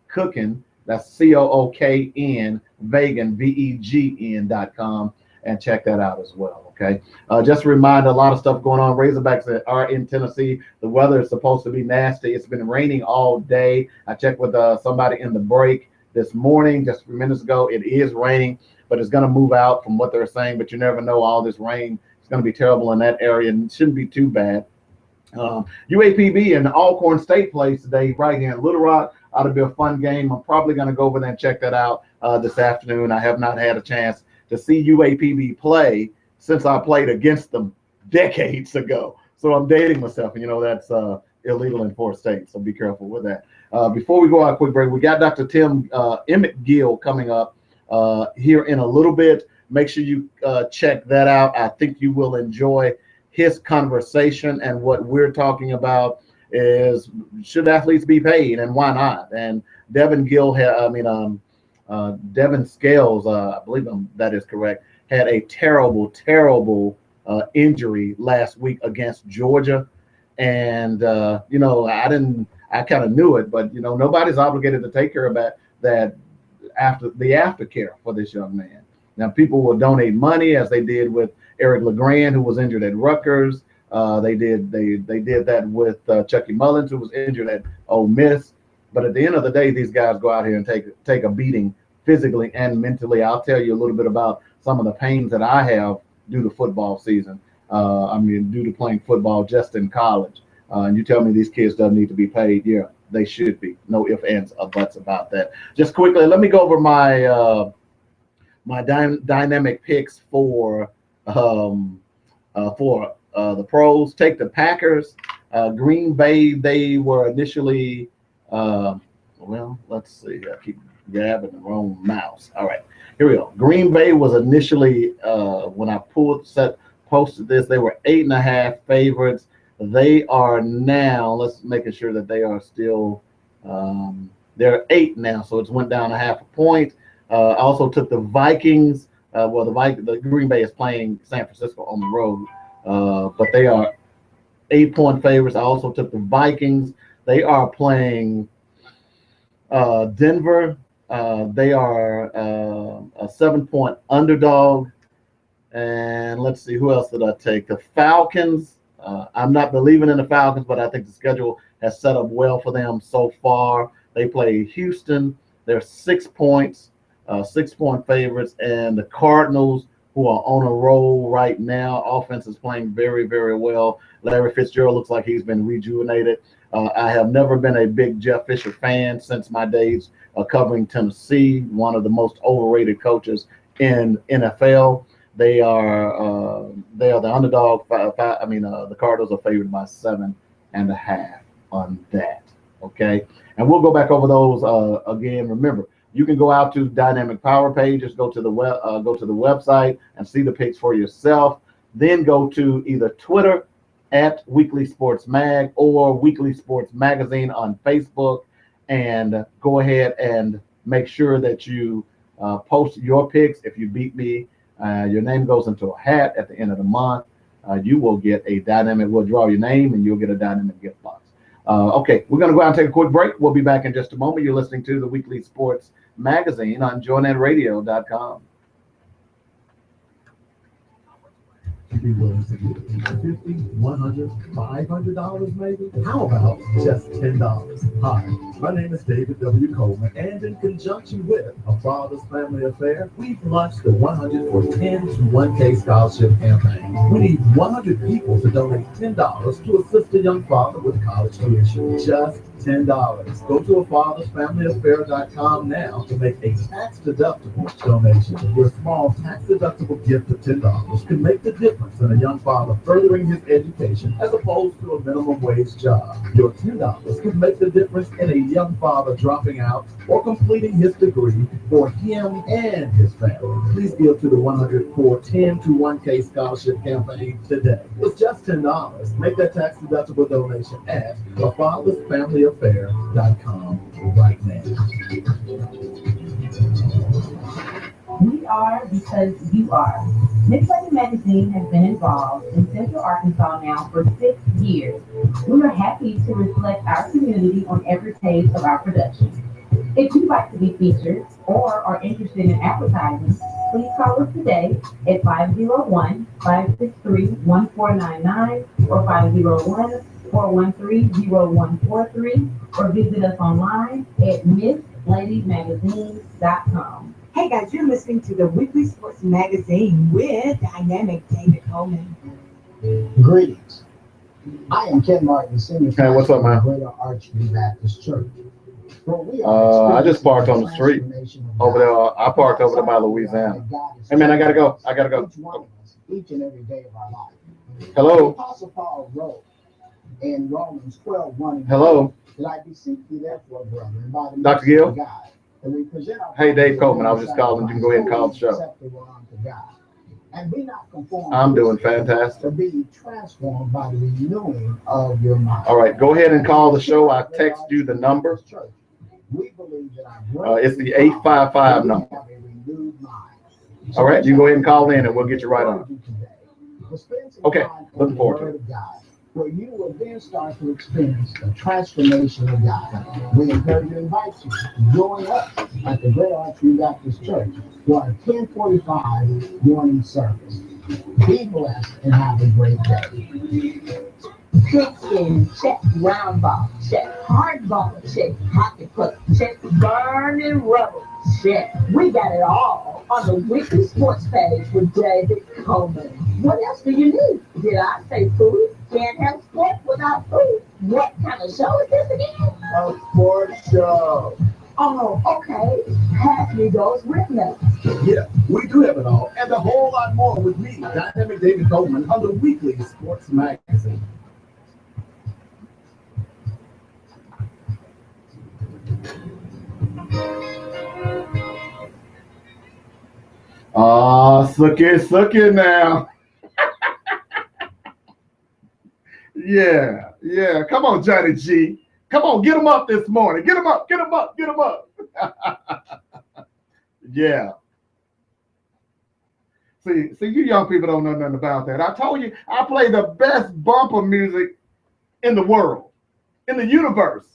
Cooking. That's COOKN, vegan, VEGN.com, and check that out as well, okay? Just a reminder, a lot of stuff going on. Razorbacks are in Tennessee. The weather is supposed to be nasty. It's been raining all day. I checked with somebody in the break this morning, just a few minutes ago. It is raining, but it's going to move out from what they're saying, but you never know. All this rain is going to be terrible in that area, and it shouldn't be too bad. UAPB and Alcorn State plays today right here in Little Rock. Ought to be a fun game. I'm probably going to go over there and check that out this afternoon. I have not had a chance to see UAPB play since I played against them decades ago. So I'm dating myself, and that's illegal in 4 states. So be careful with that. Before we go out, quick break, we got Dr. Tim Emmett Gill coming up here in a little bit. Make sure you check that out. I think you will enjoy his conversation, and what we're talking about is, should athletes be paid and why not? And Devin Scales, I believe that is correct, had a terrible injury last week against Georgia. And, I kind of knew it, but, nobody's obligated to take care of that after the aftercare for this young man. Now, people will donate money, as they did with Eric LeGrand, who was injured at Rutgers. They did that with Chucky Mullins, who was injured at Ole Miss. But at the end of the day, these guys go out here and take a beating physically and mentally. I'll tell you a little bit about some of the pains that I have due to football season. Due to playing football just in college. And you tell me these kids don't need to be paid. Yeah, they should be. No ifs, ands, or buts about that. Just quickly, let me go over my dynamic picks for the pros. Take the Packers. Green Bay, they were initially, let's see. I keep grabbing the wrong mouse. All right, here we go. Green Bay was initially, when I posted this, they were 8.5 favorites. They are now, let's make sure that they are still, they're 8 now, so it's went down 0.5 point. I also took the Vikings. The Green Bay is playing San Francisco on the road, but they are 8-point favorites. I also took the Vikings. They are playing Denver. They are a 7-point underdog. And let's see, who else did I take? The Falcons. I'm not believing in the Falcons, but I think the schedule has set up well for them so far. They play Houston. They're 6 points, 6-point favorites, and the Cardinals, who are on a roll right now. Offense is playing very, very well. Larry Fitzgerald looks like he's been rejuvenated. I have never been a big Jeff Fisher fan since my days covering Tennessee, one of the most overrated coaches in NFL. They are the underdog. The Cardinals are favored by 7.5 on that. Okay, and we'll go back over those again. Remember, you can go out to Dynamic Power pages, go to the website and see the picks for yourself. Then go to either Twitter at Weekly Sports Mag or Weekly Sports Magazine on Facebook, and go ahead and make sure that you post your picks. If you beat me, your name goes into a hat at the end of the month. You will get a dynamic. We'll draw your name and you'll get a dynamic gift box. Okay, we're going to go out and take a quick break. We'll be back in just a moment. You're listening to the Weekly Sports Magazine on joynetradio.com. You'd be willing to give $50, $100, $500 maybe? How about just $10? Hi, my name is David W. Coleman, and in conjunction with A Father's Family Affair, we've launched the 100 for 10 to 1K scholarship campaign. We need 100 people to donate $10 to assist a young father with college tuition. Just $10. Go to afathersfamilyaffair.com now to make a tax-deductible donation. Your small tax-deductible gift of $10 can make the difference in a young father furthering his education as opposed to a minimum wage job. Your $10 can make the difference in a young father dropping out or completing his degree for him and his family. Please give to the 100 for 10 to 1K scholarship campaign today. It's just $10. Make that tax-deductible donation at afathersfamilyaffair.com right now. We are because you are. Mid-Southern Magazine has been involved in Central Arkansas now for 6 years. We are happy to reflect our community on every page of our production. If you'd like to be featured or are interested in advertising, please call us today at 501-563-1499 or 501-413-0143 or visit us online at MissLadyMagazine.com. Hey guys, you're listening to the Weekly Sports Magazine with Dynamic David Coleman. Greetings. I am Ken Martin, Senior Hey, what's up, man? Greater Archview Baptist Church. I just parked on the street over there. I parked over there by Louisiana. Hey man, I gotta go. Each and every day of our life. Hello. The Apostle Paul wrote in Romans 12:1. Hello. That I beseech you therefore, brethren, by the Dr. mercy Gill? of God, that we present our Hey, Dave bodies Coleman. I was a just calling. You can go ahead and call the show. acceptable unto God. And be not conformed. I'm to doing this world, fantastic. but be transformed by the renewing of your mind. All right, go ahead and call the show. I text you the number. We believe that our It's the 855 number. have a renewed mind. All right, you go ahead and call in and we'll get you right on. Okay, looking forward to it. Where you will then start to experience the transformation of God. We encourage you, invite you to join us at the Great Archview Baptist Church for our 10:45 morning service. Be blessed and have a great day. Pigskin, check. Round ball, check. Hard ball, check. Hockey puck, check. Burning rubber, check. We got it all on the Weekly Sports page with David Coleman. What else do you need? Did I say food? Can't have sports without food. What kind of show is this again? A sports show. Oh, okay. Pass me those written. Yeah, we do have it all, and a whole lot more with me, Dynamic David Coleman, on the Weekly Sports Magazine. Suck it now. Yeah. Come on, Johnny G. Come on, get him up this morning. Get him up. Yeah. See, you young people don't know nothing about that. I told you, I play the best bumper music in the world, in the universe.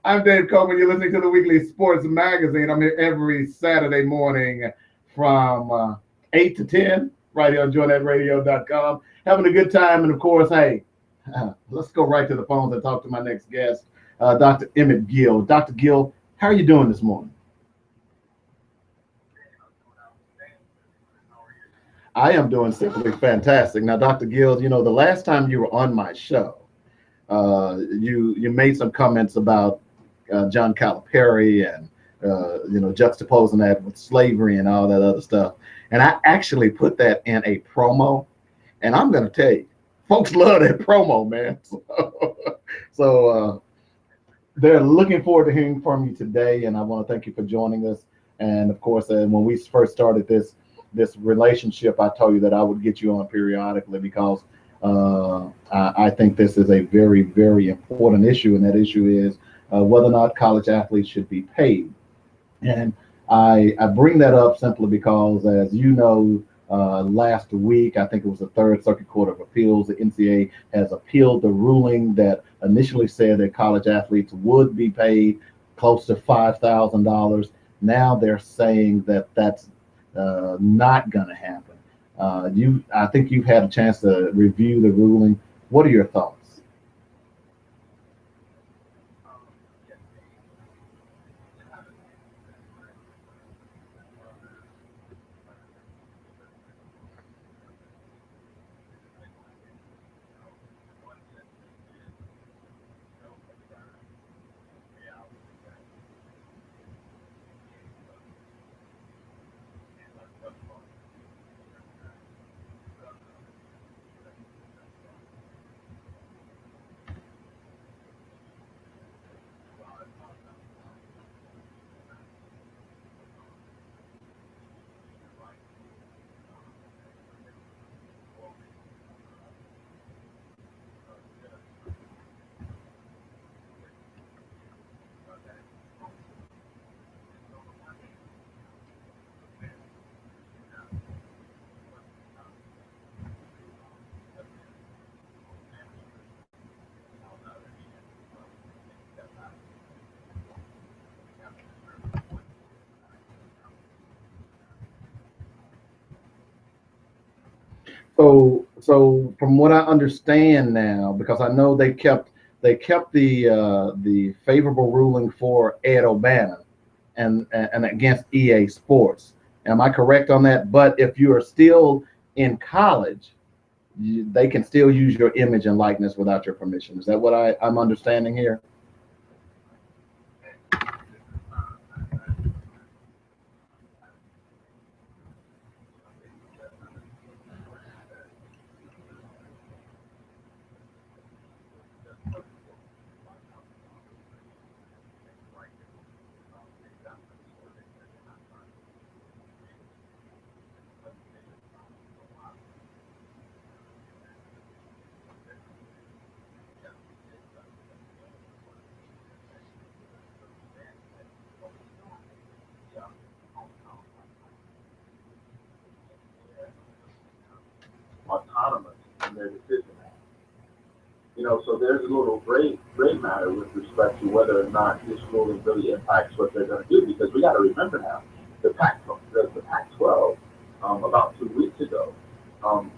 I'm Dave Coleman. You're listening to the Weekly Sports Magazine. I'm here every Saturday morning from 8 to 10. right here on joinnetradio.com. Having a good time. And of course, hey, let's go right to the phones and talk to my next guest, Dr. Emmett Gill. Dr. Gill, how are you doing this morning? I am doing simply fantastic. Now, Dr. Gill, you know, the last time you were on my show, you made some comments about John Calipari and juxtaposing that with slavery and all that other stuff. And I actually put that in a promo, and I'm going to tell you, folks love that promo, man. So they're looking forward to hearing from you today, and I want to thank you for joining us. And of course, when we first started this relationship, I told you that I would get you on periodically because I think this is a very, very important issue, and that issue is whether or not college athletes should be paid. And I bring that up simply because, as you know, last week, I think it was the Third Circuit Court of Appeals, the NCAA has appealed the ruling that initially said that college athletes would be paid close to $5,000. Now they're saying that that's not going to happen. I think you've had a chance to review the ruling. What are your thoughts? So from what I understand now, because I know they kept the favorable ruling for Ed O'Bannon and against EA Sports. Am I correct on that? But if you are still in college, they can still use your image and likeness without your permission. Is that what I'm understanding here? Autonomous in their decision. So there's a little gray matter with respect to whether or not this ruling really impacts what they're going to do, because we got to remember now, the Pac-12 about 2 weeks ago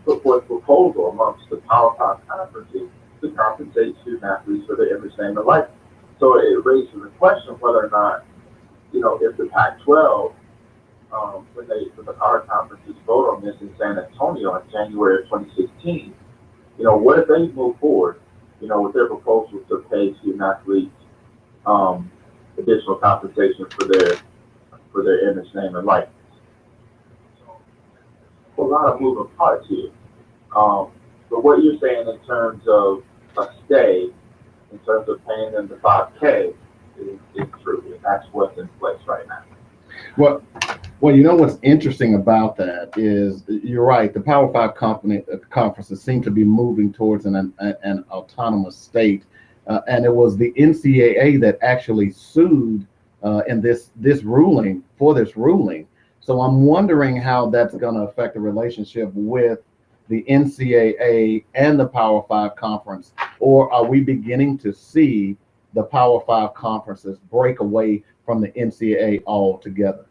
put forth a proposal amongst the Power 5 conferences to compensate student athletes for their image, name, and likeness. So it raises the question of whether or not, if the Pac-12 when the power conferences vote on this in San Antonio in January of 2016, what if they move forward, with their proposal to pay student athletes additional compensation for their image, name, and likeness? A lot of moving parts here. But what you're saying in terms of a stay, in terms of paying them the $5K, is true. And that's what's in place right now. Well, what's interesting about that is you're right. The Power 5 conferences seem to be moving towards an autonomous state, and it was the NCAA that actually sued in this ruling for this ruling. So I'm wondering how that's going to affect the relationship with the NCAA and the Power 5 conference, or are we beginning to see the Power 5 conferences break away from the NCAA altogether?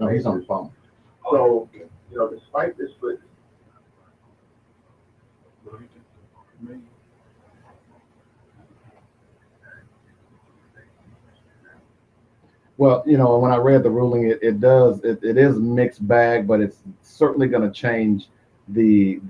No, he's on the phone. So, you know, despite this, Well, you know, when I read the ruling, it is a mixed bag, but it's certainly going to change the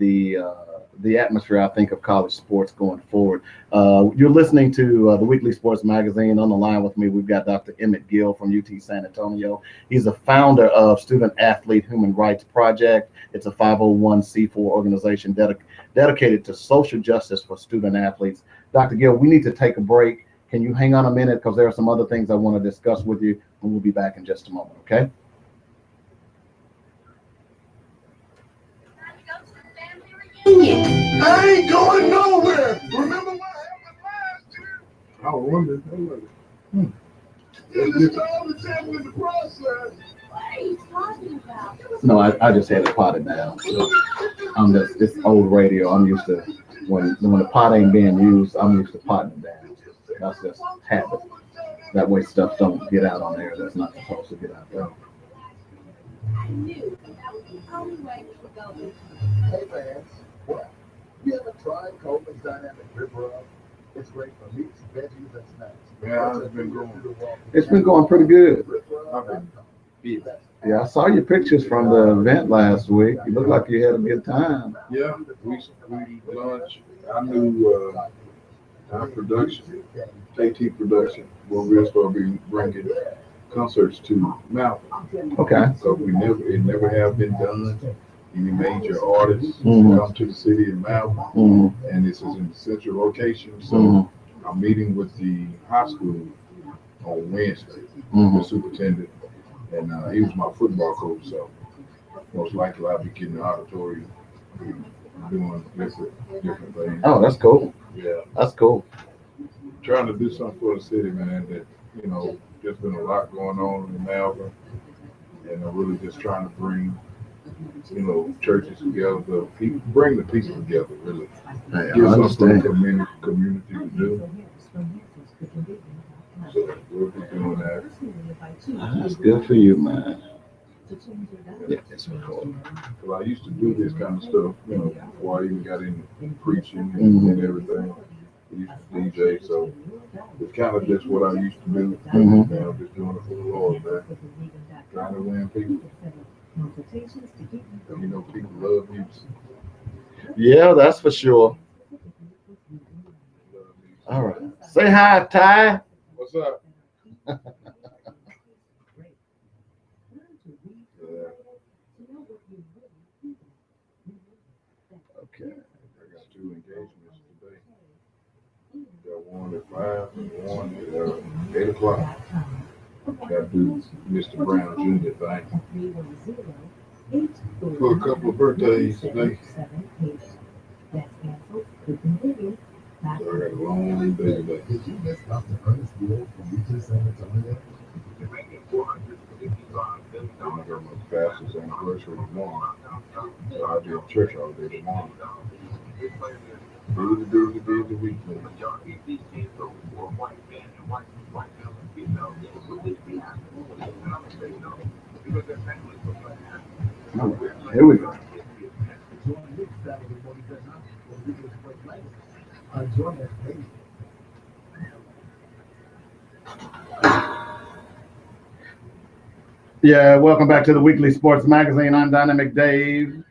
atmosphere, I think, of college sports going forward. You're listening to the Weekly Sports Magazine. On the line with me, we've got Dr. Emmett Gill from UT San Antonio. He's a founder of Student Athlete Human Rights Project. It's a 501c4 organization dedicated to social justice for student athletes. Dr. Gill, we need to take a break. Can you hang on a minute, because there are some other things I want to discuss with you, and we'll be back in just a moment, okay? I ain't going nowhere. Remember what happened last year? I wonder. It's all the time in the process. What are you talking about? No, I just had it potted down. It's old radio. I'm used to when the pot ain't being used, I'm used to potting it down. That's just habit. That way stuff don't get out on air that's not supposed to get out there. I knew that was the only way we could go. Hey man, what? You ever tried Coleman's Dynamic Rib Rub? It's great for meats, veggies, and snacks. Yeah, It's been going pretty good. I've been Yeah, I saw your pictures from the event last week. You look like you had a good time. Yeah, we launched our new our production, KT production, where we'll start bringing concerts to Malvern. Okay. So it never have been done. Any major artists Mhm. come to the city of Malvern, Mhm. and this is in the central location. So Mhm. I'm meeting with the high school on Wednesday, Mhm. the superintendent, and he was my football coach. So most likely I'll be getting the auditorium, doing different things. Oh, that's cool. Yeah. That's cool. Trying to do something for the city, man, that, you know, there's been a lot going on in Malvern, and I'm really just trying to bring, you know, churches together, bring the people together, really. Hey, I Give something understand. for the community to do. So we'll be doing that. That's good for you, man. Yeah, it's recording. Well, I used to do this kind of stuff, you know, before I even got into preaching Mhm. and everything. I used to DJ, so it's kind of just what I used to do. Mhm. Now I'm just doing it for the Lord, man. Trying to win people. You know, people love music. Yeah, that's for sure. All right. Say hi, Ty. What's up? Okay. I got 2 engagements today. Got one at 5 and one at 8 o'clock. Got to do Mr. Brown Jr. thing. For a couple of birthdays today. So I got a long day today. Did you miss Dr. Ernest Gill from UT San Antonio? I'm gonna go to my pastor's anniversary tomorrow. So I'll be in church all day tomorrow. Busy weekend. All right, here we go. Yeah, welcome back to the Weekly Sports Magazine. I'm Dynamic Dave.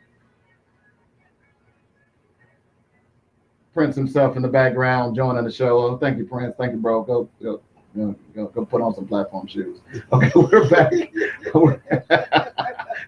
Prince himself in the background joining the show. Thank you, Prince. Thank you, bro. Go put on some platform shoes. Okay, we're back.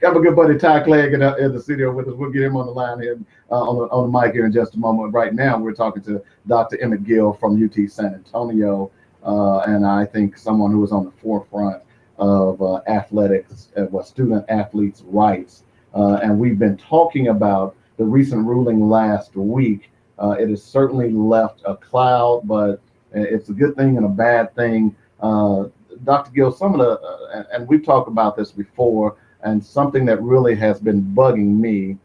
Got my good buddy Ty Clegg in the studio with us. We'll get him on the line here, on the mic here in just a moment. Right now, we're talking to Dr. Emmett Gill from UT San Antonio. and I think someone who is on the forefront of athletics, student athletes' rights. And we've been talking about the recent ruling last week. It has certainly left a cloud, but it's a good thing and a bad thing. Dr. Gill, some of and we've talked about this before, and something that really has been bugging me,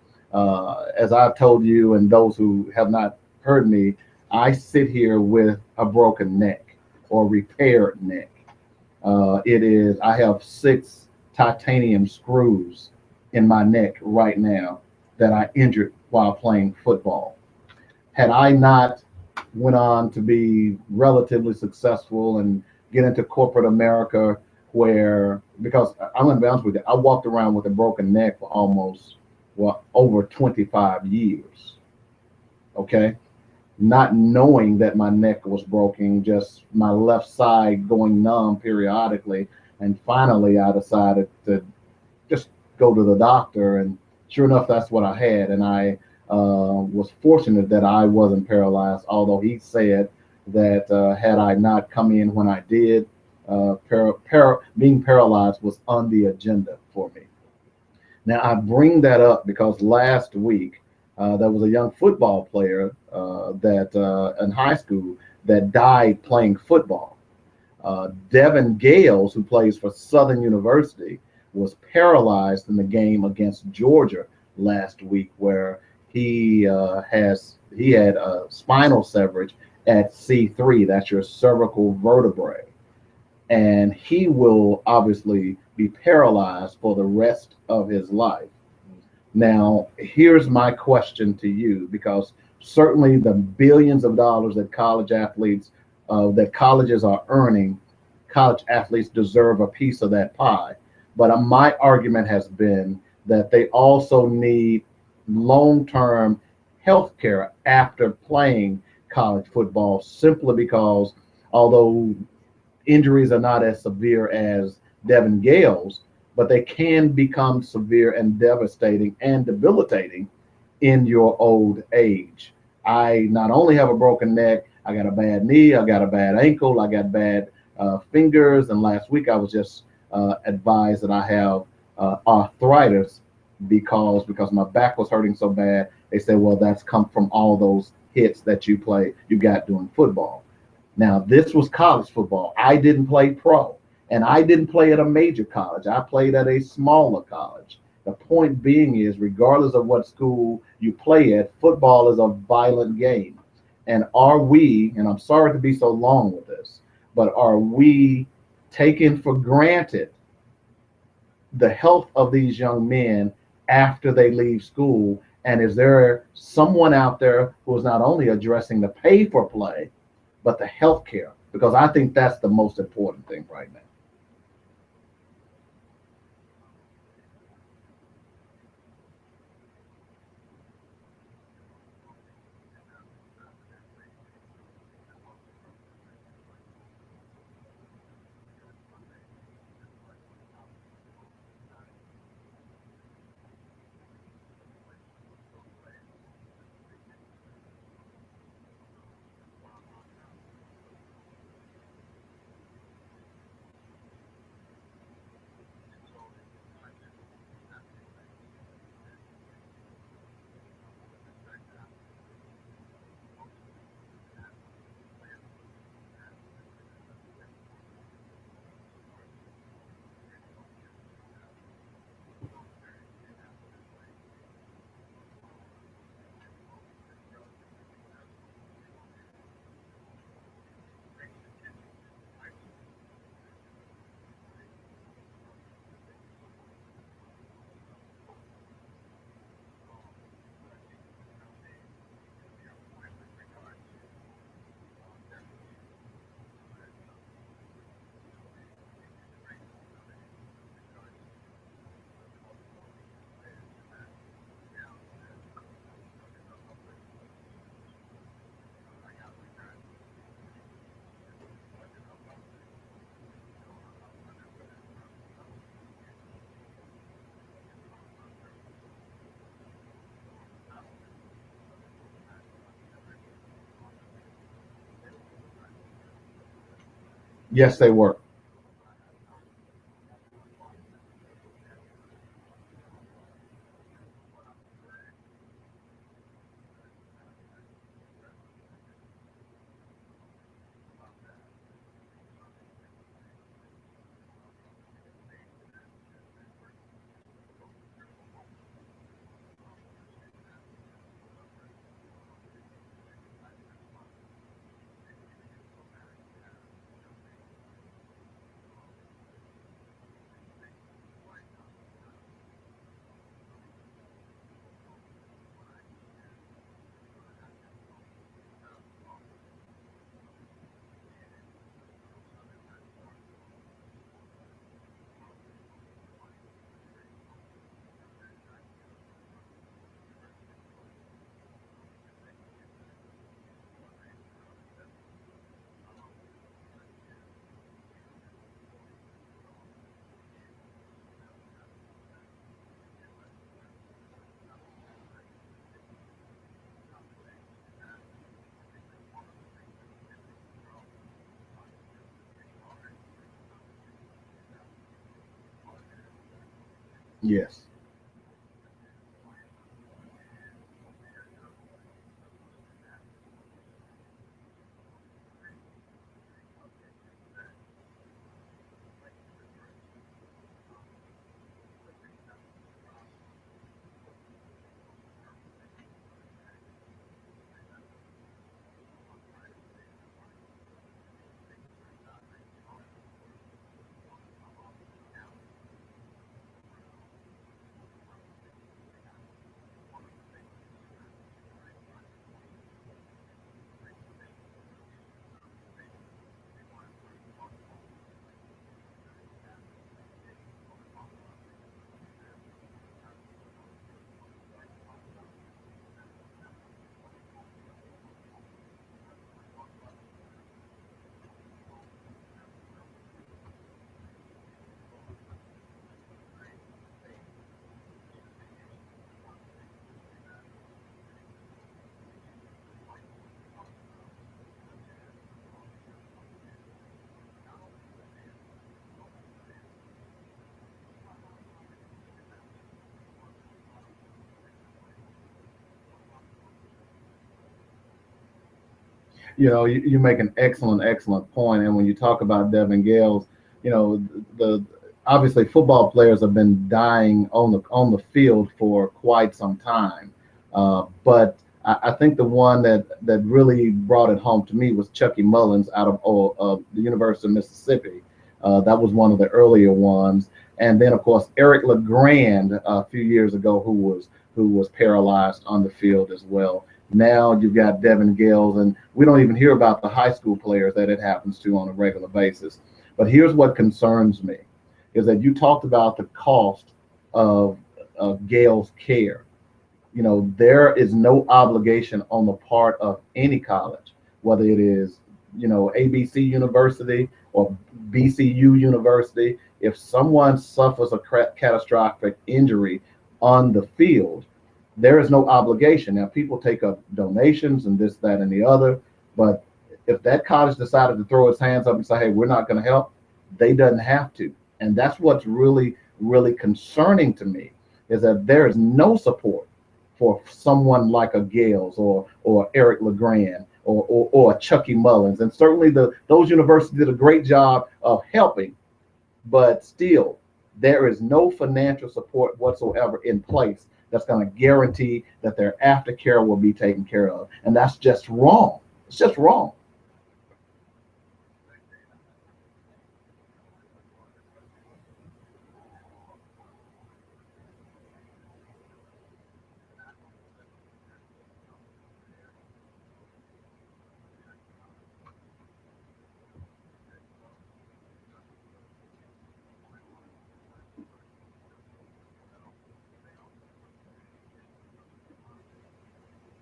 as I've told you and those who have not heard me, I sit here with a broken neck or repaired neck. I have 6 titanium screws in my neck right now that I injured while playing football. Had I not went on to be relatively successful and get into corporate America, because I'm going to be honest with you, I walked around with a broken neck for almost, over 25 years. Okay. Not knowing that my neck was broken, just my left side going numb periodically. And finally, I decided to just go to the doctor, and sure enough, that's what I had. And I was fortunate that I wasn't paralyzed, although he said that had I not come in when I did, being paralyzed was on the agenda for me. Now, I bring that up because last week, there was a young football player that in high school that died playing football. Devin Gales, who plays for Southern University, was paralyzed in the game against Georgia last week, where he had a spinal severage at C3. That's your cervical vertebrae, and he will obviously be paralyzed for the rest of his life. Now, here's my question to you, because certainly the billions of dollars that that colleges are earning, college athletes deserve a piece of that pie. But my argument has been that they also need long-term health care after playing college football, simply because although injuries are not as severe as Devin Gales, but they can become severe and devastating and debilitating in your old age. I not only have a broken neck, I got a bad knee, I got a bad ankle, I got bad fingers, and last week I was just advised that I have arthritis because my back was hurting so bad. They said, well, that's come from all those hits that you got doing football. Now, this was college football. I didn't play pro. And I didn't play at a major college. I played at a smaller college. The point being is, regardless of what school you play at, football is a violent game. And are we, and I'm sorry to be so long with this, but are we taking for granted the health of these young men after they leave school? And is there someone out there who is not only addressing the pay for play, but the health care? Because I think that's the most important thing right now. Yes, they were. Yes. You make an excellent point. And when you talk about Devin Gales, the obviously football players have been dying on the field for quite some time. But I think the one that really brought it home to me was Chucky Mullins out of the University of Mississippi. That was one of the earlier ones. And then of course Eric LeGrand a few years ago, who was paralyzed on the field as well. Now you've got Devin Gales, and we don't even hear about the high school players that it happens to on a regular basis. But here's what concerns me, is that you talked about the cost of Gale's care. There is no obligation on the part of any college, whether it is, ABC University or BCU University. If someone suffers a catastrophic injury on the field, there is no obligation. Now, people take up donations and this, that, and the other, but if that college decided to throw its hands up and say, hey, we're not going to help, they doesn't have to. And that's what's really, really concerning to me, is that there is no support for someone like a Gales or Eric LeGrand or Chucky Mullins. And certainly those universities did a great job of helping, but still, there is no financial support whatsoever in place that's going to guarantee that their aftercare will be taken care of. And that's just wrong. It's just wrong.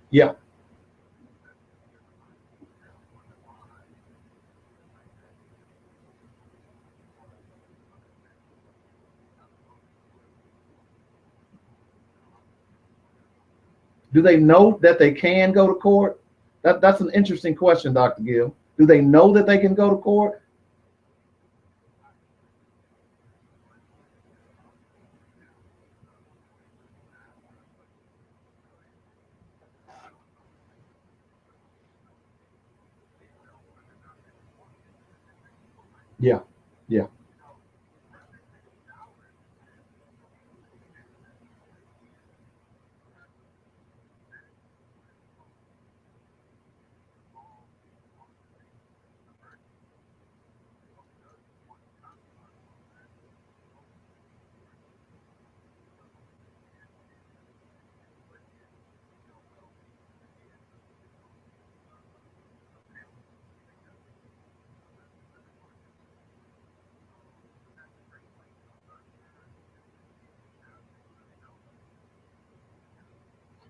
Yeah. Do they know that they can go to court? That's an interesting question, Dr. Gill. Do they know that they can go to court? Yeah, yeah.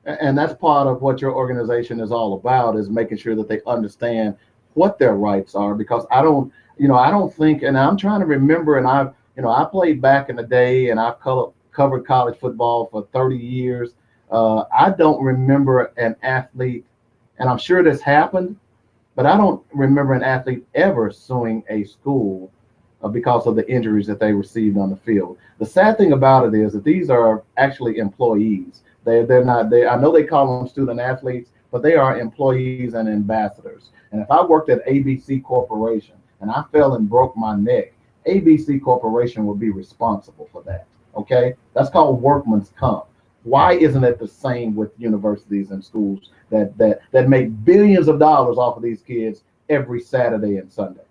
And that's part of what your organization is all about, is making sure that they understand what their rights are. Because I don't, I don't think, and I'm trying to remember, and I played back in the day, and I've covered college football for 30 years. I don't remember an athlete, and I'm sure this happened, but I don't remember an athlete ever suing a school because of the injuries that they received on the field. The sad thing about it is that these are actually employees. They're not. I know they call them student athletes, but they are employees and ambassadors. And if I worked at ABC Corporation and I fell and broke my neck, ABC Corporation would be responsible for that. Okay, that's called workman's comp. Why isn't it the same with universities and schools that make billions of dollars off of these kids every Saturday and Sunday?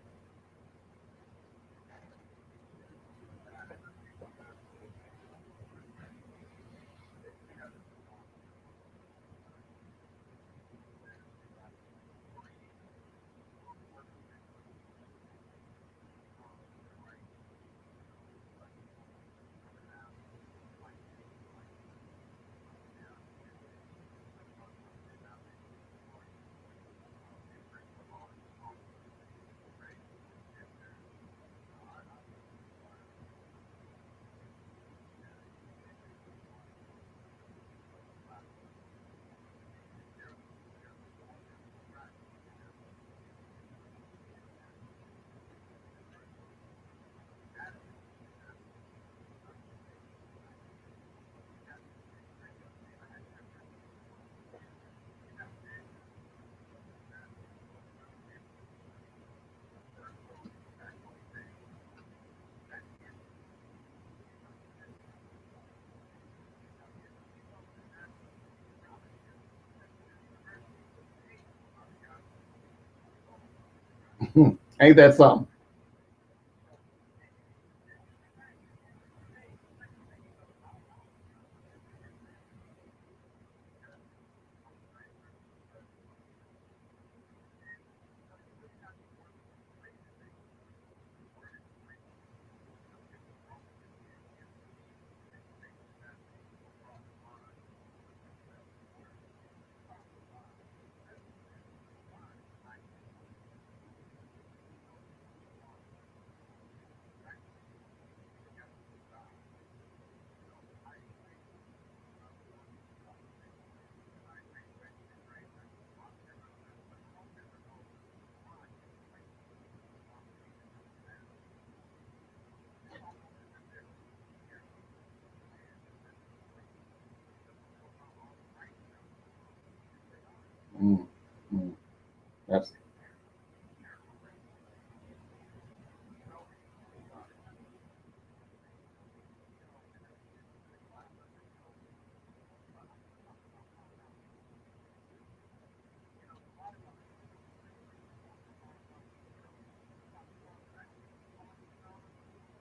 Ain't that something? Mm, mm. That's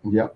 Yep.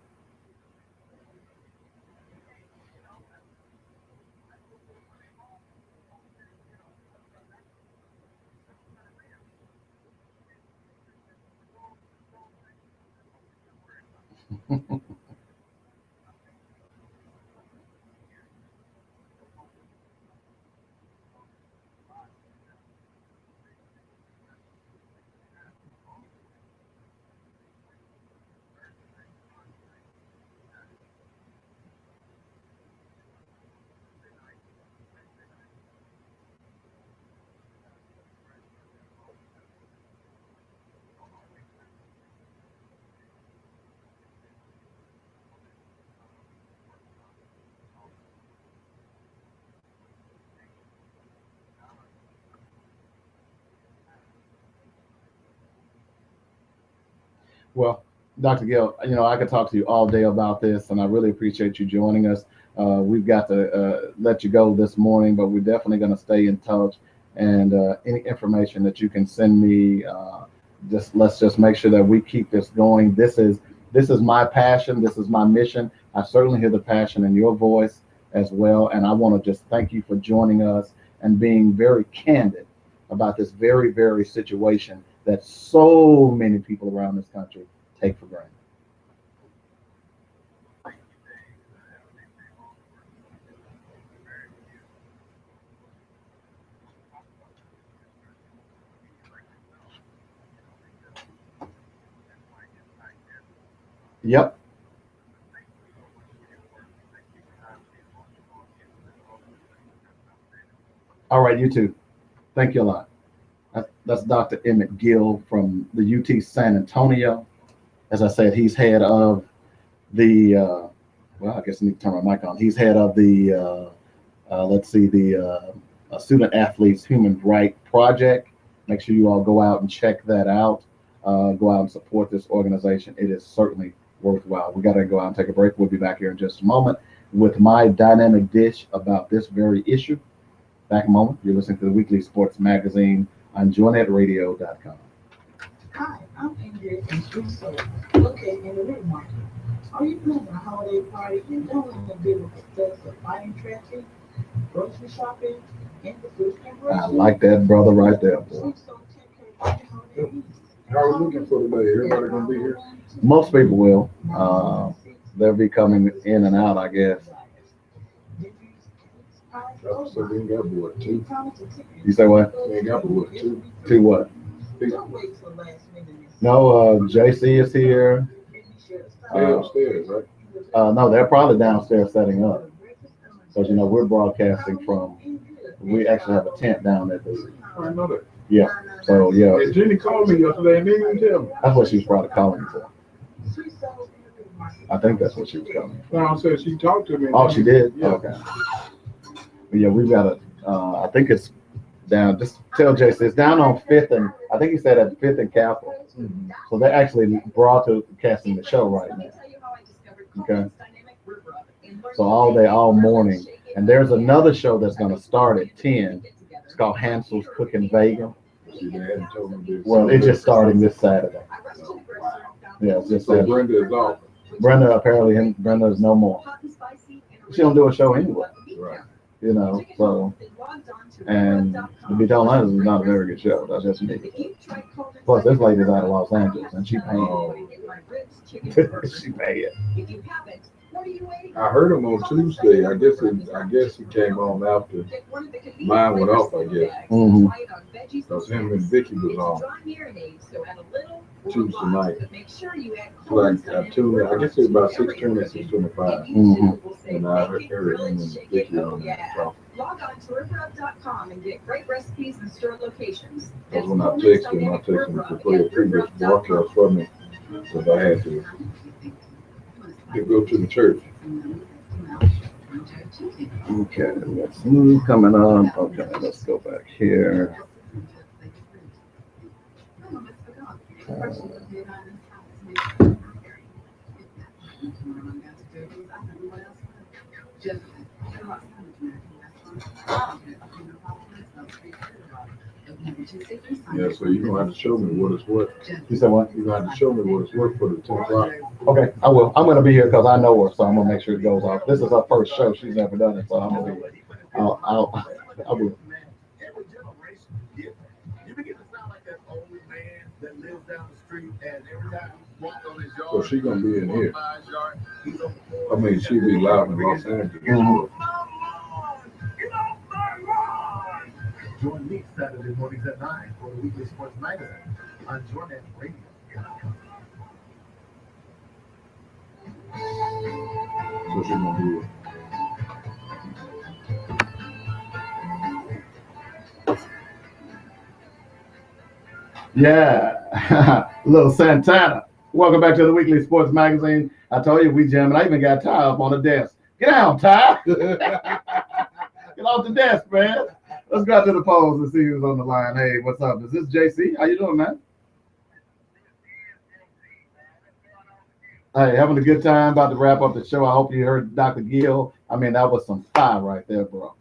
Well, Dr. Gill, you know, I could talk to you all day about this, and I really appreciate you joining us. We've got to let you go this morning, but we're definitely going to stay in touch. And any information that you can send me, let's just make sure that we keep this going. This is my passion. This is my mission. I certainly hear the passion in your voice as well. And I want to just thank you for joining us and being very candid about this very, very situation that so many people around this country take for granted. Yep. All right, you too. Thank you a lot. That's Dr. Emmett Gill from the UT San Antonio. As I said, he's head of the, well, I guess I need to turn my mic on. He's head of the, Student Athletes Human Rights Project. Make sure you all go out and check that out. Go out and support this organization. It is certainly worthwhile. We got to go out and take a break. We'll be back here in just a moment with my dynamic dish about this very issue. Back in a moment. You're listening to the Weekly Sports Magazine on joynetradio.com. Hi, I'm Ingrid from Sweet Soul, located in the Red Market. Are you planning a holiday party and don't want to deal with the stress of finding traffic, grocery shopping, and the food preparation? I like that brother right there, boy. Sweet Soul take care of all your holiday needs. How are we looking for today? Everybody gonna be here? Most people will. They'll be coming in and out, I guess. So we ain't got what, 2? You say what? We ain't got what, 2? 2 what? No, JC is here. Downstairs, right? No, they're probably downstairs setting up. Because, you know, we're broadcasting from, we actually have a tent down at the, I know that. yeah. So, yeah. Hey, Jenny called me yesterday and didn't even tell me. That's what she was probably calling me for. I think that's what she was calling me for. No, I said she talked to me. Oh, she did? Yeah. Okay. But yeah, we've got a, I think it's down, just tell Jason, it's down on 5th and, I think he said at 5th and Capitol. Mm-hmm. So they're actually broadcasting the show right now. Okay. So all day, all morning. And there's another show that's going to start at 10. It's called Hansel's Cooking Vegan. See, they hadn't told me this. Well, it's just starting this Saturday. Yeah, it's just So Saturday. Brenda is off. Brenda, apparently, Brenda is no more. She don't do a show anyway. Right. You know, so, and to be totally honest, it's not a very good show. That's just me. Plus, this lady's out of Los Angeles, and she paid. She paid it. I heard him on Tuesday. I guess he came on after mine went off, I guess. Mm-hmm. Because him and Vicky was on Tuesday night. Like I tuned in, I guess it was about 6:20, 6:25. Mm-hmm. And I heard him and Vicky on there talking. Log on to riverup.com and get great recipes and store locations. Because when I texted him to play a previous broadcast for me, because I had to go to the church. Okay, let's move coming on. Okay, let's go back here. Yeah, so you're gonna have to show me what it's worth. You said what? You're gonna have to show me what it's worth for the 10 o'clock. Okay, I will. I'm gonna be here because I know her, so I'm gonna make sure it goes off. This is her first show; she's never done it, so I'm gonna be. I will. Every generation different. You begin to sound like that old man that lives down the street, and every time you walk on his yard, So she gonna be in here. I mean, she'll be live in Los Angeles. Mm-hmm. Join me Saturday mornings at 9 for the Weekly Sports Magazine on joynetradio.com. So she gonna be here. Yeah, little Santana. Welcome back to the Weekly Sports Magazine. I told you we jamming. I even got Ty up on the desk. Get down, Ty. Get off the desk, man. Let's go out to the polls and see who's on the line. Hey, what's up? Is this JC? How you doing, man? Hey, having a good time. About to wrap up the show. I hope you heard Dr. Gill. I mean, that was some fire right there, bro.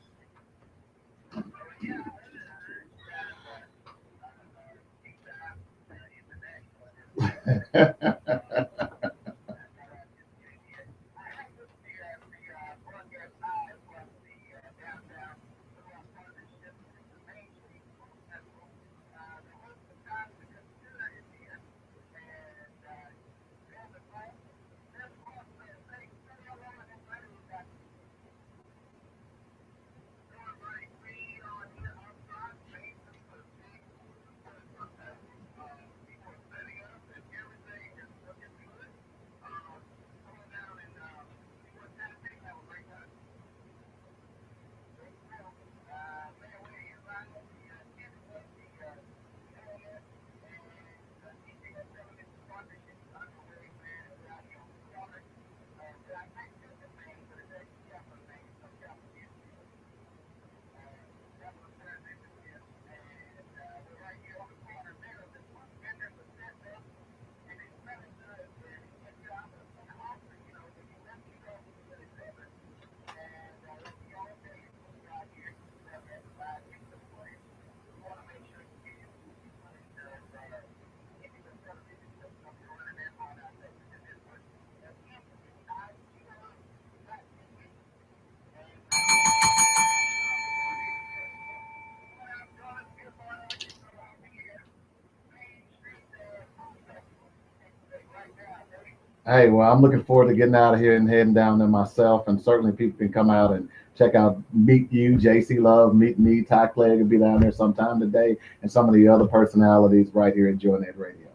Hey, well, I'm looking forward to getting out of here and heading down there myself. And certainly people can come out and check out Meet You, JC Love, Meet Me, Ty Clegg will be down there sometime today, and some of the other personalities right here at JoyNet Radio.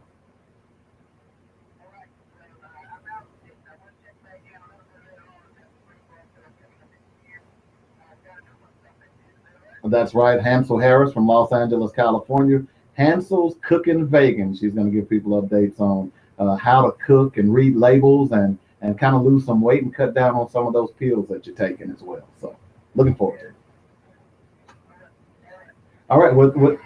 That's right, Hansel Harris from Los Angeles, California. Hansel's Cooking Vegan. She's going to give people updates on how to cook and read labels and kind of lose some weight and cut down on some of those pills that you're taking as well. So looking forward to it. All right, what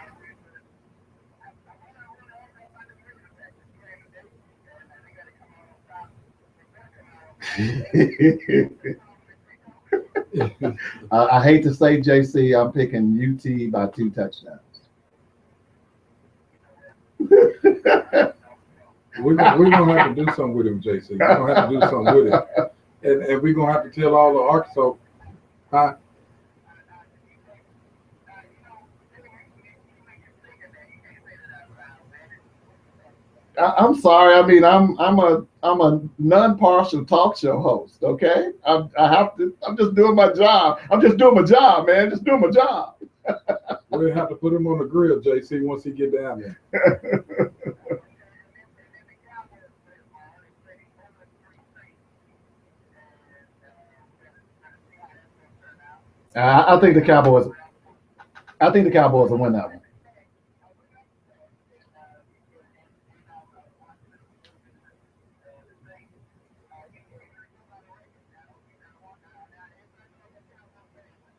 I hate to say, JC, I'm picking UT by 2 touchdowns. We're gonna have to do something with him, JC. We're gonna have to do something with him, and we're gonna have to tell all the Arkansas. I'm sorry. I mean, I'm a non-partial talk show host. Okay, I'm just doing my job. I'm just doing my job, man. Just doing my job. We'll have to put him on the grill, JC, once he get down there. I think the Cowboys. I think the Cowboys will win that one.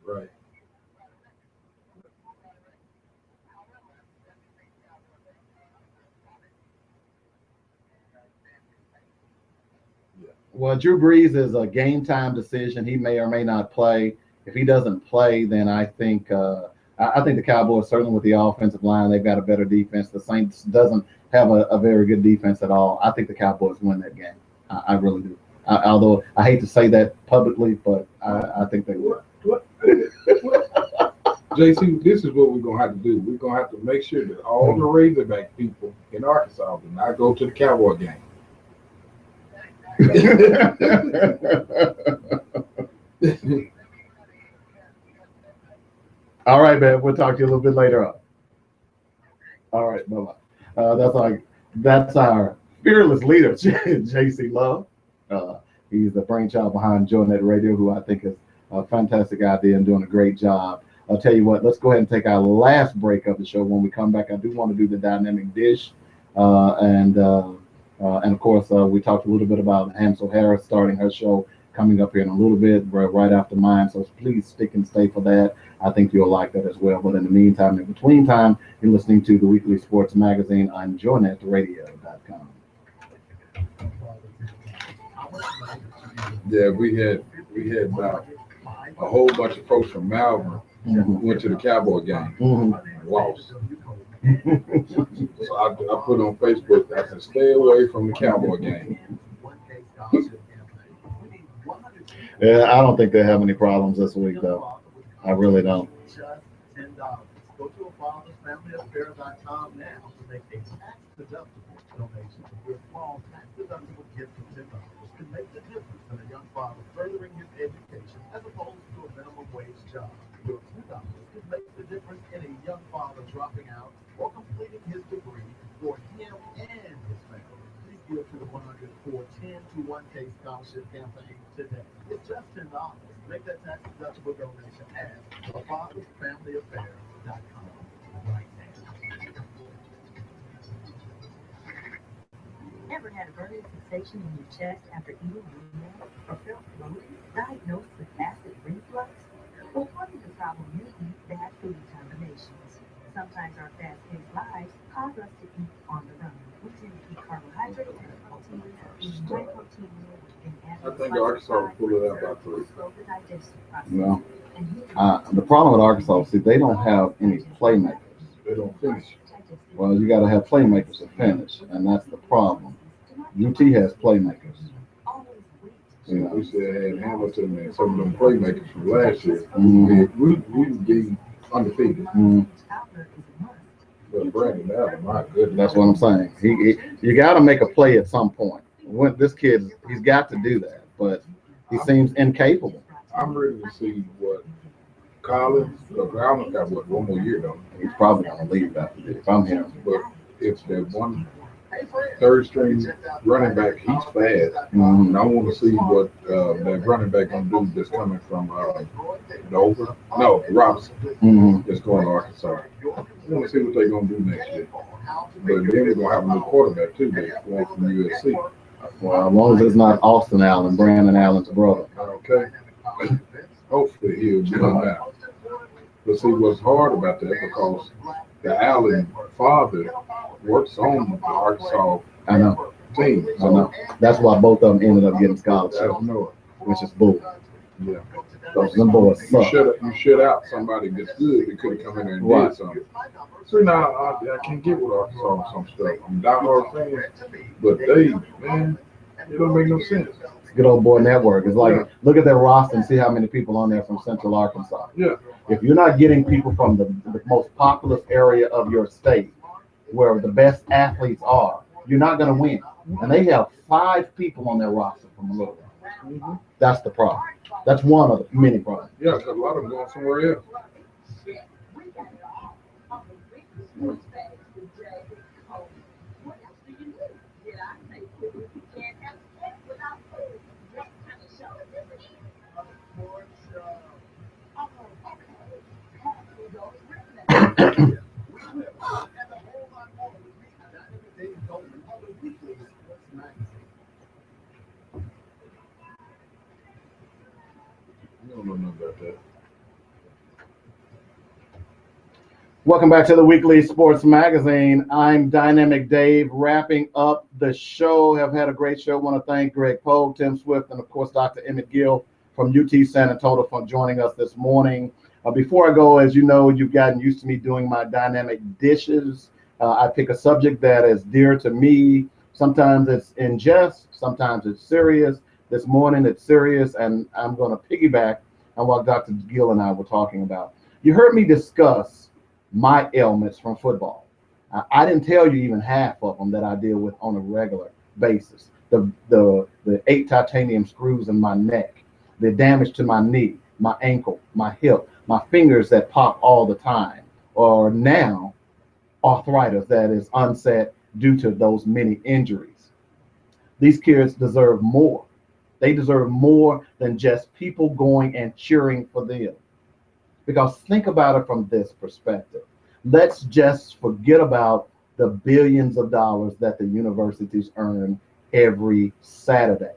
Right. Well, Drew Brees is a game time decision. He may or may not play. If he doesn't play, then I think the Cowboys, certainly with the offensive line, they've got a better defense. The Saints doesn't have a very good defense at all. I think the Cowboys win that game. I really do. Although I hate to say that publicly, but I think they will. JC, this is what we're gonna have to do. We're gonna have to make sure that all the Razorback people in Arkansas do not go to the Cowboy game. All right, man. We'll talk to you a little bit later on. All right, bye-bye. That's our fearless leader, JC Love. He's the brainchild behind JoyNet Radio, who I think is a fantastic idea and doing a great job. I'll tell you what, let's go ahead and take our last break of the show. When we come back, I do want to do the dynamic dish. And of course, we talked a little bit about Hansel Harris starting her show coming up here in a little bit, right after mine. So please stick and stay for that. I think you'll like that as well. But in the meantime, in between time, you're listening to the Weekly Sports Magazine on JoyNetRadio.com. Yeah, we had about a whole bunch of folks from Malvern went to the Cowboy game and lost. So I put on Facebook, I said, stay away from the Cowboy game. Yeah, I don't think they have any problems this week, though. I really don't. Just $10. Go to AfathersFamilyAffair.com now to make a tax-deductible donation. Your small tax-deductible gift of $10 can make the difference in a young father furthering his education as opposed to a minimum wage job. Your $2 can make the difference in a young father dropping out or completing his degree for him and his family. Please give to the 104-10 to 1K scholarship campaign today. It's just $10. Make that tax-deductible donation at AfathersFamilyAffair.com right now. Ever had a burning sensation in your chest after eating a meal or felt bloated, diagnosed with acid reflux? Well, part of the problem may be bad food combinations. Sometimes our fast-paced lives cause us to eat on the run. We tend to eat carbohydrates and proteins, eating high protein meals and I think Arkansas will pull it out by 3. No. The problem with Arkansas, see, they don't have any playmakers. They don't finish. Well, you got to have playmakers to finish, and that's the problem. UT has playmakers. You know, we still had Hamilton and some of them playmakers from last year. We would be undefeated. But Brandon Allen, my goodness. That's what I'm saying. You got to make a play at some point. When this kid, he's got to do that, but he seems incapable. I'm ready to see what Collins, because Allen's got one more year though. He's probably going to leave after this, if I'm him. But if that one third string running back, he's fast. And I want to see what that running back gonna do that's coming from Dover. No, Robinson. That's going to Arkansas. I want to see what they're gonna do next year. But then we're gonna have a new quarterback too, that's going from USC. Well, as long as it's not Austin Allen, Brandon Allen's brother. Okay. Hopefully he'll be on that. But see what's hard about that, because the Allen father works on the Arkansas team. I know. That's why both of them ended up getting scholarships, know which is bull. Yeah. Those them boys You suck. shut out somebody that's good that could have come in there and did something. So now I can't get with Arkansas on some stuff. I'm a diehard fan, but it don't make no sense. Good old boy network. It's like, look at their roster and see how many people on there from Central Arkansas. Yeah. If you're not getting people from the most populous area of your state, where the best athletes are, you're not going to win. And they have 5 people on their roster from Little Rock. That's the problem. That's one of the many problems. Yeah, because a lot of them going somewhere else. I don't know nothing about that. Welcome back to the Weekly Sports Magazine. I'm Dynamic Dave, wrapping up the show. Have had a great show. Want to thank Greg Pogue, Tim Swift, and of course Dr. Emmett Gill from UT San Antonio for joining us this morning. Before I go, as you know, you've gotten used to me doing my dynamic dishes. I pick a subject that is dear to me. Sometimes it's in jest, sometimes it's serious. This morning it's serious, and I'm going to piggyback on what Dr. Gill and I were talking about. You heard me discuss my ailments from football. I didn't tell you even half of them that I deal with on a regular basis. The 8 titanium screws in my neck, the damage to my knee, my ankle, my hip, my fingers that pop all the time, or now arthritis that is onset due to those many injuries. These kids deserve more. They deserve more than just people going and cheering for them. Because think about it from this perspective. Let's just forget about the billions of dollars that the universities earn every Saturday.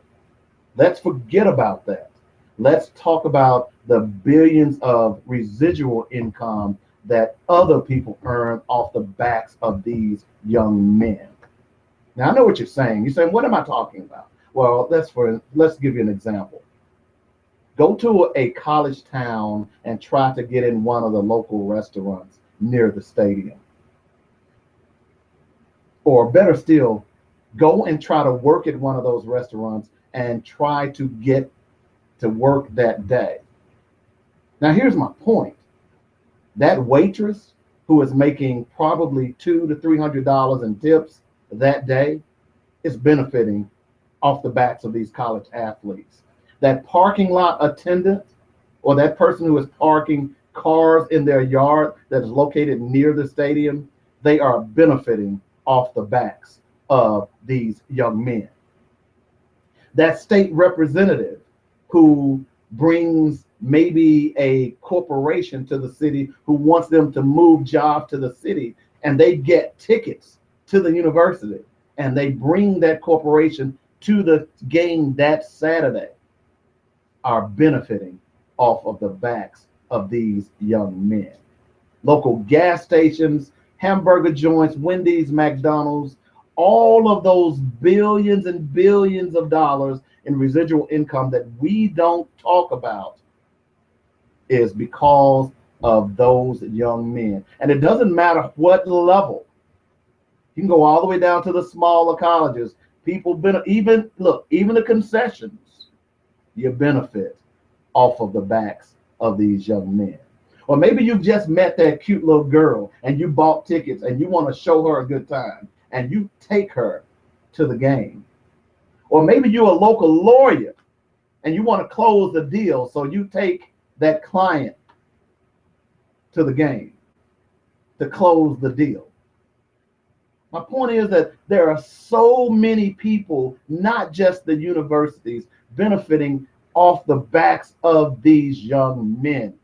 Let's forget about that. Let's talk about the billions of residual income that other people earn off the backs of these young men. Now, I know what you're saying. You're saying, what am I talking about? Well, let's give you an example. Go to a college town and try to get in one of the local restaurants near the stadium. Or better still, go and try to work at one of those restaurants and try to get to work that day. Now, here's my point. That waitress who is making probably $200 to $300 in tips that day is benefiting off the backs of these college athletes. That parking lot attendant or that person who is parking cars in their yard that is located near the stadium, they are benefiting off the backs of these young men. That state representative who brings maybe a corporation to the city who wants them to move jobs to the city, and they get tickets to the university and they bring that corporation to the game that Saturday, are benefiting off of the backs of these young men. Local gas stations, hamburger joints, Wendy's, McDonald's, all of those billions and billions of dollars in residual income that we don't talk about is because of those young men. And it doesn't matter what level. You can go all the way down to the smaller colleges. People even the concessions, you benefit off of the backs of these young men. Or maybe you've just met that cute little girl and you bought tickets and you want to show her a good time and you take her to the game. Or maybe you're a local lawyer and you want to close the deal, so you take that client to the game to close the deal. My point is that there are so many people, not just the universities, benefiting off the backs of these young men.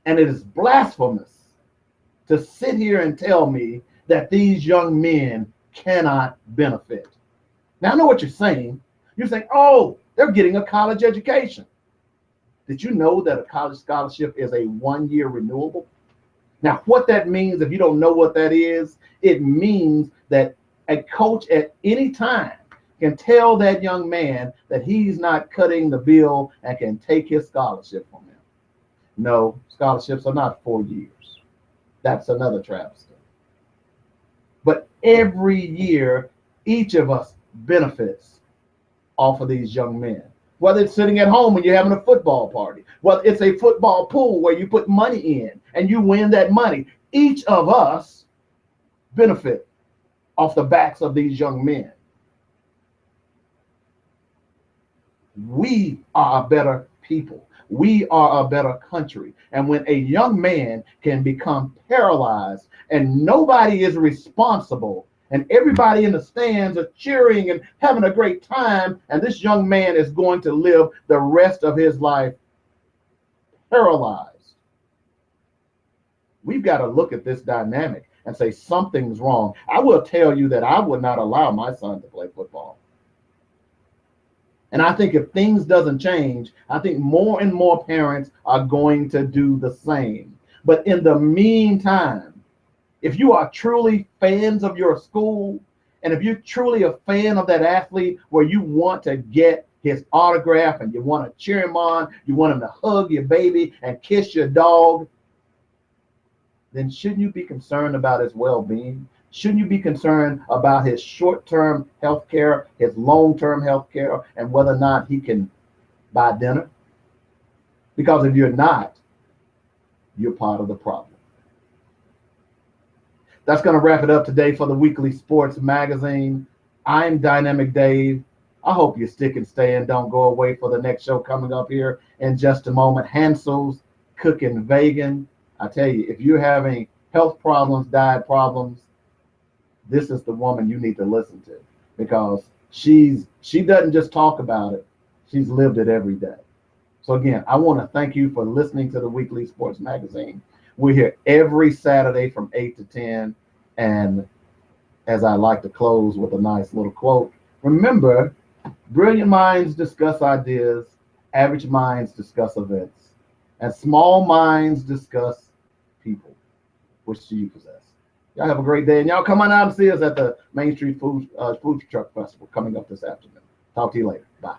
And it is blasphemous to sit here and tell me that these young men cannot benefit. Now, I know what you're saying. You're saying, oh, they're getting a college education. Did you know that a college scholarship is a 1-year renewable? Now, what that means, if you don't know what that is, it means that a coach at any time can tell that young man that he's not cutting the bill and can take his scholarship from him. No, scholarships are not 4 years. That's another travesty. But every year, each of us benefits off of these young men. Whether it's sitting at home when you're having a football party, whether it's a football pool where you put money in and you win that money, each of us benefit off the backs of these young men. We are a better people. We are a better country. And when a young man can become paralyzed and nobody is responsible and everybody in the stands are cheering and having a great time, and this young man is going to live the rest of his life paralyzed, we've got to look at this dynamic and say something's wrong. I will tell you that I would not allow my son to play football. And I think if things doesn't change, I think more and more parents are going to do the same. But in the meantime, if you are truly fans of your school, and if you're truly a fan of that athlete where you want to get his autograph and you want to cheer him on, you want him to hug your baby and kiss your dog, then shouldn't you be concerned about his well-being? Shouldn't you be concerned about his short-term health care, his long-term health care, and whether or not he can buy dinner? Because if you're not, you're part of the problem. That's going to wrap it up today for the Weekly Sports Magazine. I'm Dynamic Dave. I hope you stick and stay and don't go away for the next show coming up here in just a moment. Hansel's Cooking Vegan. I tell you, if you're having health problems, diet problems, this is the woman you need to listen to, because she doesn't just talk about it, she's lived it every day. So again, I want to thank you for listening to the Weekly Sports Magazine. We're here every Saturday from 8 to 10. And as I like to close with a nice little quote, remember, brilliant minds discuss ideas, average minds discuss events, and small minds discuss people. Which do you possess? Y'all have a great day, and y'all come on out and see us at the Main Street Food Truck Festival coming up this afternoon. Talk to you later. Bye.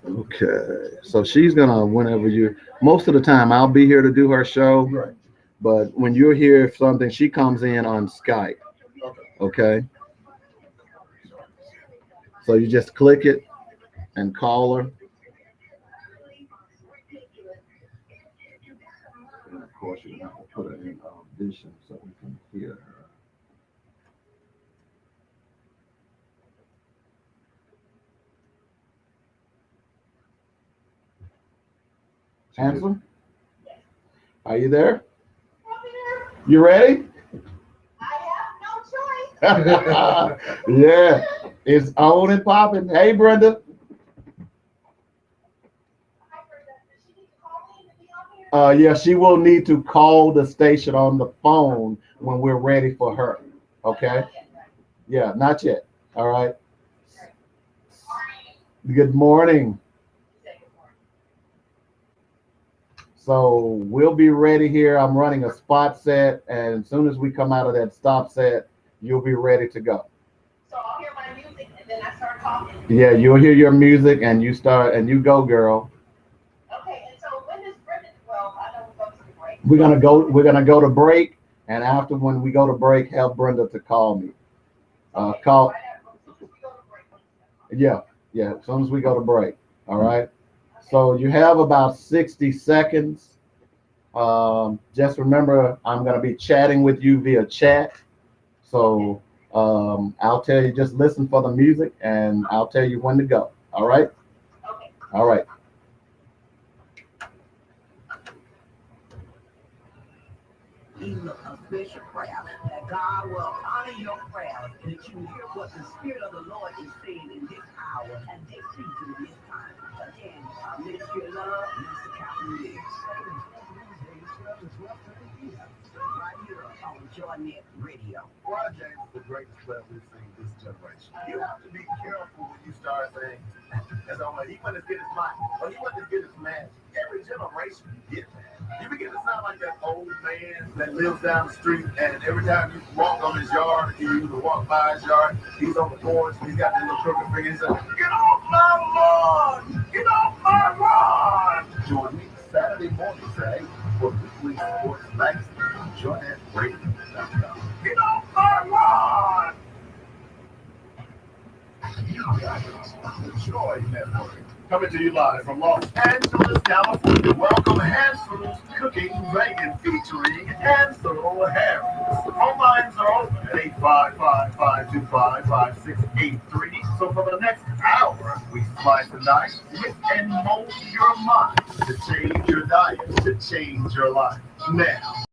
Okay, so she's gonna, whenever you, most of the time I'll be here to do her show, Right. but when you're here for something, she comes in on Skype. Okay. So you just click it and call her. And of course, you have to put it in audition so we can hear her. Handsome? Are you there? You ready? Yeah, it's on and popping. Hey, Brenda. Yeah, she will need to call the station on the phone when we're ready for her. Okay? Yeah, not yet. All right. Good morning. So we'll be ready here. I'm running a spot set, and as soon as we come out of that stop set, you'll be ready to go. So I'll hear my music and then I start talking. Yeah, you'll hear your music and you start and you go, girl. Okay, and so when does Brenda, well, I know we're going to the break. We're gonna go to break, and after when we go to break, have Brenda to call me. Call. Yeah, as soon as we go to break. All right. So you have about 60 seconds. Just remember, I'm going to be chatting with you via chat. So I'll tell you, just listen for the music, and I'll tell you when to go. All right? Okay. All right. Even a special prayer that God will honor your prayers and that you hear what the Spirit of the Lord is saying in this hour and this season and this time. Again, Ministry of Love, Mr. Captain Riggs. Right here on Joynet Radio. LeBron James is the greatest player we've seen this generation. You have to be careful when you start saying, he went to get his money, or he went to get his man. Every generation you get that. You begin to sound like that old man that lives down the street, and every time you walk on his yard, you either walk by his yard, he's on the porch, he's got the little crooked finger, he says, "Get off my lawn! Get off my lawn!" Join me Saturday morning, say, for Weekly Sports Magazine on JoyNetRadio.com. Get off my lawn! You guys on the Joy Network. Coming to you live from Los Angeles, California. Welcome Hansel's Cooking Bacon featuring Hansel Harris. Phone lines are open at 855-525-5683. So for the next hour, we slice and dice, mix and mold your mind to change your diet, to change your life. Now,